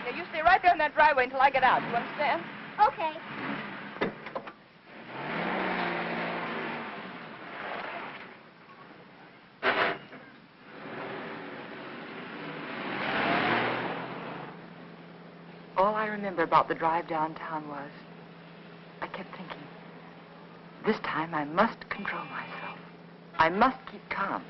Now, you stay right there in that driveway until I get out. You understand? Okay. All I remember about the drive downtown was I kept thinking, this time I must control myself. I must keep calm.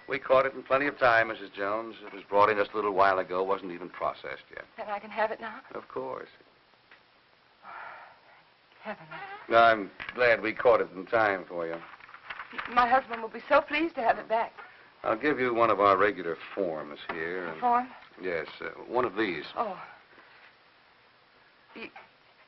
We caught it in plenty of time, Mrs. Jones. It was brought in just a little while ago, wasn't even processed yet. Then I can have it now? Of course. Heaven. I'm glad we caught it in time for you. My husband will be so pleased to have it back. I'll give you one of our regular forms here. A form? Yes, one of these. Oh.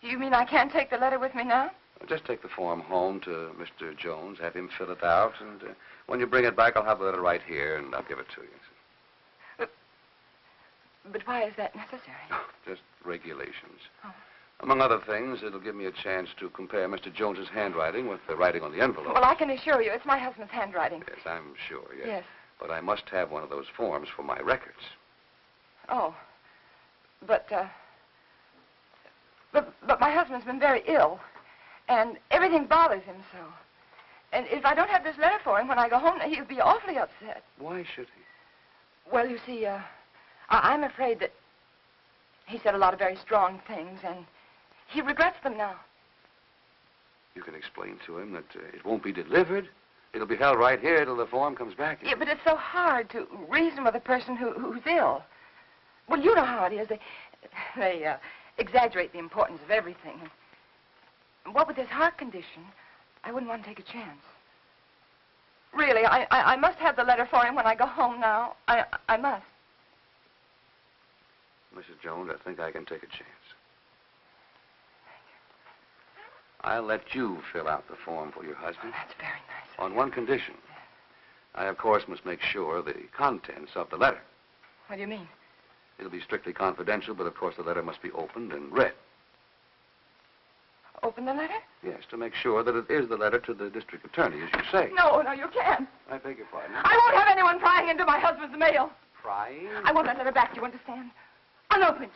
You mean I can't take the letter with me now? Just take the form home to Mr. Jones, have him fill it out, and when you bring it back, I'll have the letter right here, and I'll give it to you. But why is that necessary? Just regulations. Oh. Among other things, it'll give me a chance to compare Mr. Jones's handwriting with the writing on the envelope. Well, I can assure you it's my husband's handwriting. Yes, I'm sure, yes. Yes. But I must have one of those forms for my records. Oh. But my husband's been very ill, and everything bothers him so. And if I don't have this letter for him when I go home, he'll be awfully upset. Why should he? Well, you see, I'm afraid that he said a lot of very strong things, and he regrets them now. You can explain to him that it won't be delivered. It'll be held right here till the form comes back. Yeah, but it's so hard to reason with a person who's ill. Well, you know how it is. They exaggerate the importance of everything. And what with his heart condition, I wouldn't want to take a chance. Really, I must have the letter for him when I go home now. I must. Mrs. Jones, I think I can take a chance. I'll let you fill out the form for your husband. Oh, that's very nice. On one condition. I, of course, must make sure the contents of the letter. What do you mean? It'll be strictly confidential, but of course the letter must be opened and read. Open the letter? Yes, to make sure that it is the letter to the district attorney, as you say. No, you can't. I beg your pardon. I won't have anyone prying into my husband's mail. Prying? I want that letter back, you understand? Unopened.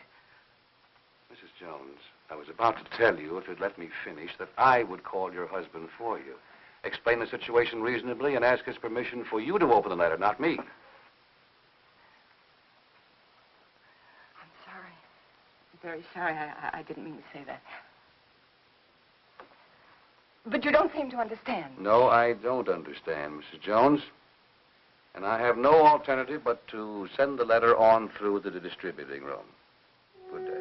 Mrs. Jones, I was about to tell you, if you'd let me finish, that I would call your husband for you. Explain the situation reasonably and ask his permission for you to open the letter, not me. I'm sorry. I'm very sorry. I didn't mean to say that. But you don't seem to understand. No, I don't understand, Mrs. Jones. And I have no alternative but to send the letter on through to the distributing room. Good day.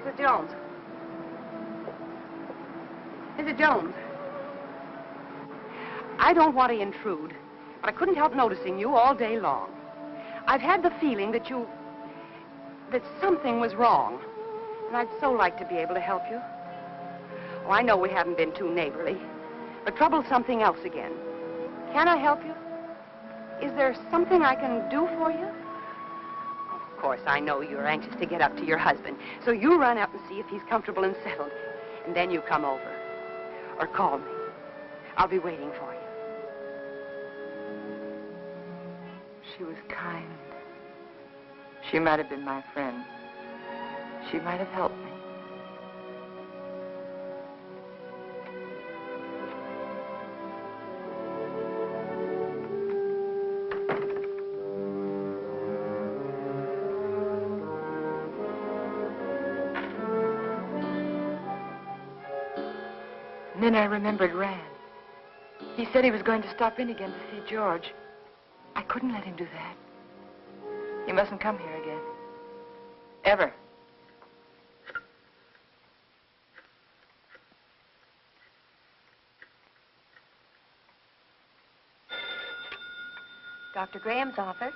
Mr. Jones. Mr. Jones. I don't want to intrude, but I couldn't help noticing you all day long. I've had the feeling that something was wrong, and I'd so like to be able to help you. Oh, I know we haven't been too neighborly, but trouble's something else again. Can I help you? Is there something I can do for you? Of course, I know you're anxious to get up to your husband, so you run up and see if he's comfortable and settled, and then you come over. Or call me. I'll be waiting for you. She was kind. She might have been my friend. She might have helped me. And then I remembered Rand. He said he was going to stop in again to see George. I couldn't let him do that. He mustn't come here again. Ever. Dr. Graham's office.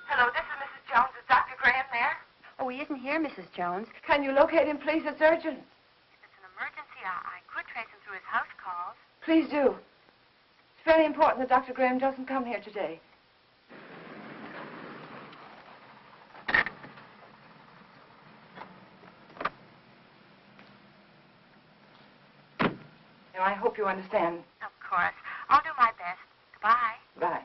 Hello, this is Mrs. Jones. Is Dr. Graham there? Oh, he isn't here, Mrs. Jones. Can you locate him, please? It's urgent. If it's an emergency, I could trace him through his house calls. Please do. It's very important that Dr. Graham doesn't come here today. Now, I hope you understand. Of course. I'll do my best. Goodbye. Bye.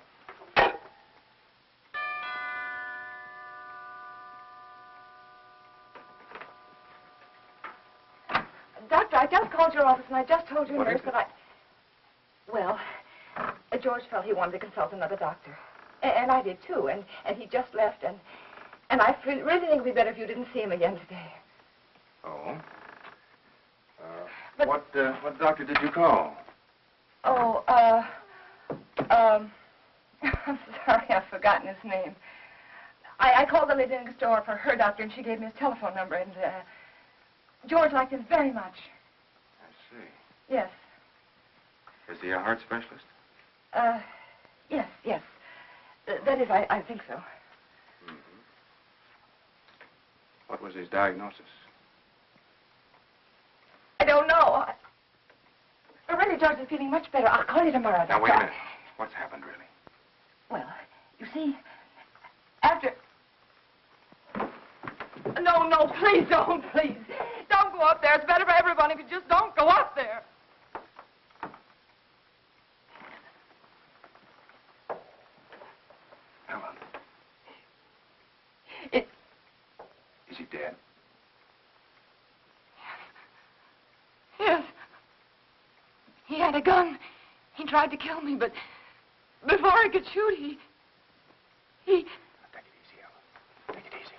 Doctor, I just called your office and I just told your nurse that I... Well, George felt he wanted to consult another doctor. And I did too. And he just left and I really think it would be better if you didn't see him again today. Oh? What doctor did you call? Oh, I'm sorry, I've forgotten his name. I called the lady next door for her doctor and she gave me his telephone number and, George liked him very much. I see. Yes. Is he a heart specialist? Yes. That is, I think so. Mm-hmm. What was his diagnosis? I don't know. But really, George is feeling much better. I'll call you tomorrow. Now, wait a minute. What's happened, really? Well, you see, after... No, please don't, please. Don't go up there. It's better for everyone if you just don't go up there. Helen. Is he dead? Yes. He had a gun. He tried to kill me, but before I could shoot, he... Take it easy, Helen. Take it easy.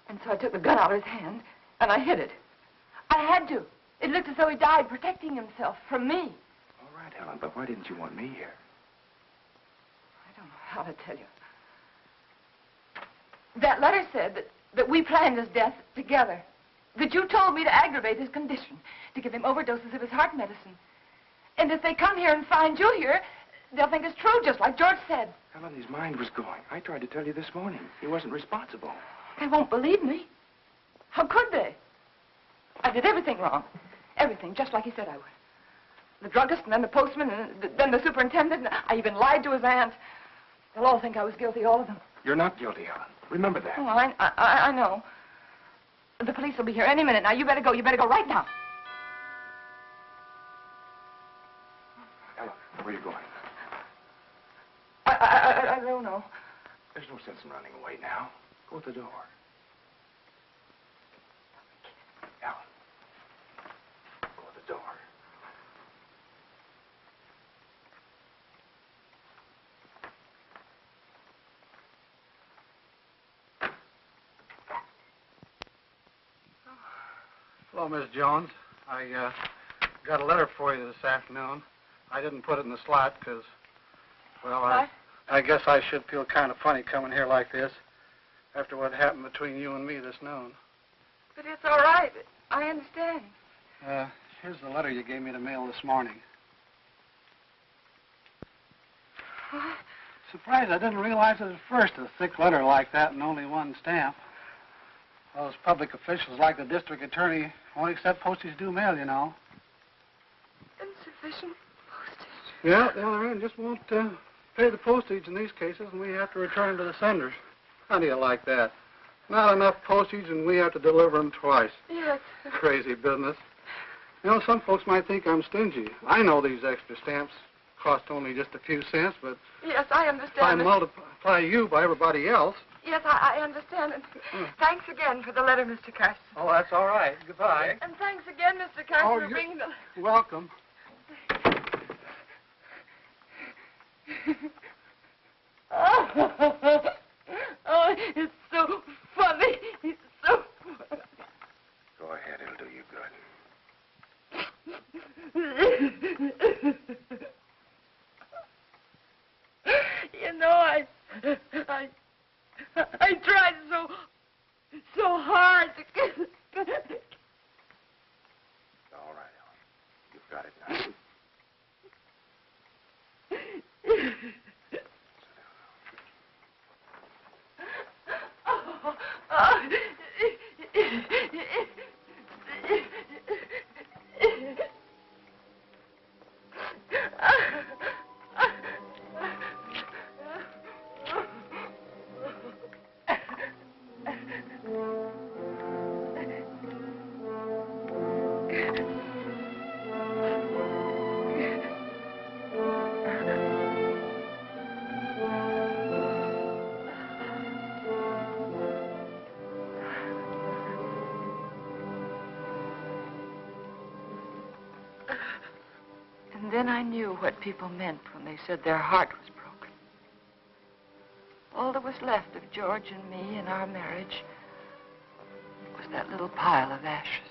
And so I took the gun out of his hand, and I hid it. I had to. It looked as though he died protecting himself from me. All right, Helen, but why didn't you want me here? I don't know how to tell you. That letter said that we planned his death together. That you told me to aggravate his condition, to give him overdoses of his heart medicine. And if they come here and find you here, they'll think it's true, just like George said. Helen, his mind was going. I tried to tell you this morning. He wasn't responsible. They won't believe me. How could they? I did everything wrong. Everything, just like he said I would. The druggist, and then the postman, and then the superintendent. And I even lied to his aunt. They'll all think I was guilty, all of them. You're not guilty, Helen. Remember that. Oh, I know. The police will be here any minute. Now, you better go. You better go right now. Helen, where are you going? I don't know. There's no sense in running away now. Go at the door. Helen. Go at the door. Hello, Miss Jones. I got a letter for you this afternoon. I didn't put it in the slot because, well, I guess I should feel kind of funny coming here like this after what happened between you and me this noon. But it's all right. I understand. Here's the letter you gave me to mail this morning. Surprised I didn't realize it at first, a thick letter like that and only one stamp. Those public officials like the district attorney won't accept postage due mail, you know. Insufficient postage. Yeah, the other end just won't pay the postage in these cases, and we have to return them to the senders. How do you like that? Not enough postage, and we have to deliver them twice. Yes. Crazy business. You know, some folks might think I'm stingy. I know these extra stamps cost only just a few cents, but Yes, I understand. if I multiply you by everybody else... Yes, I understand. And thanks again for the letter, Mr. Carson. Oh, that's all right. Goodbye. And thanks again, Mr. Carson, for bringing the... Welcome. Oh, it's so funny. It's so funny. Go ahead, it'll do you good. You know, I tried so hard to get... All right, Ellen. You've got it now. And then I knew what people meant when they said their heart was broken. All that was left of George and me and our marriage was that little pile of ashes.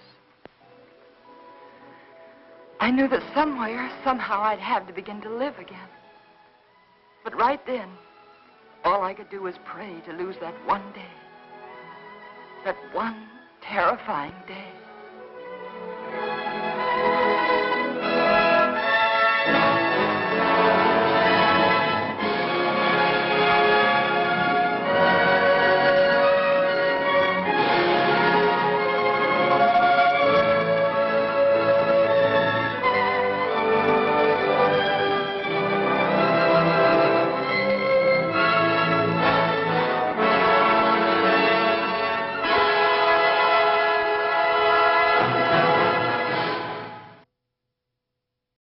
I knew that somewhere, somehow, I'd have to begin to live again. But right then, all I could do was pray to lose that one day. That one terrifying day.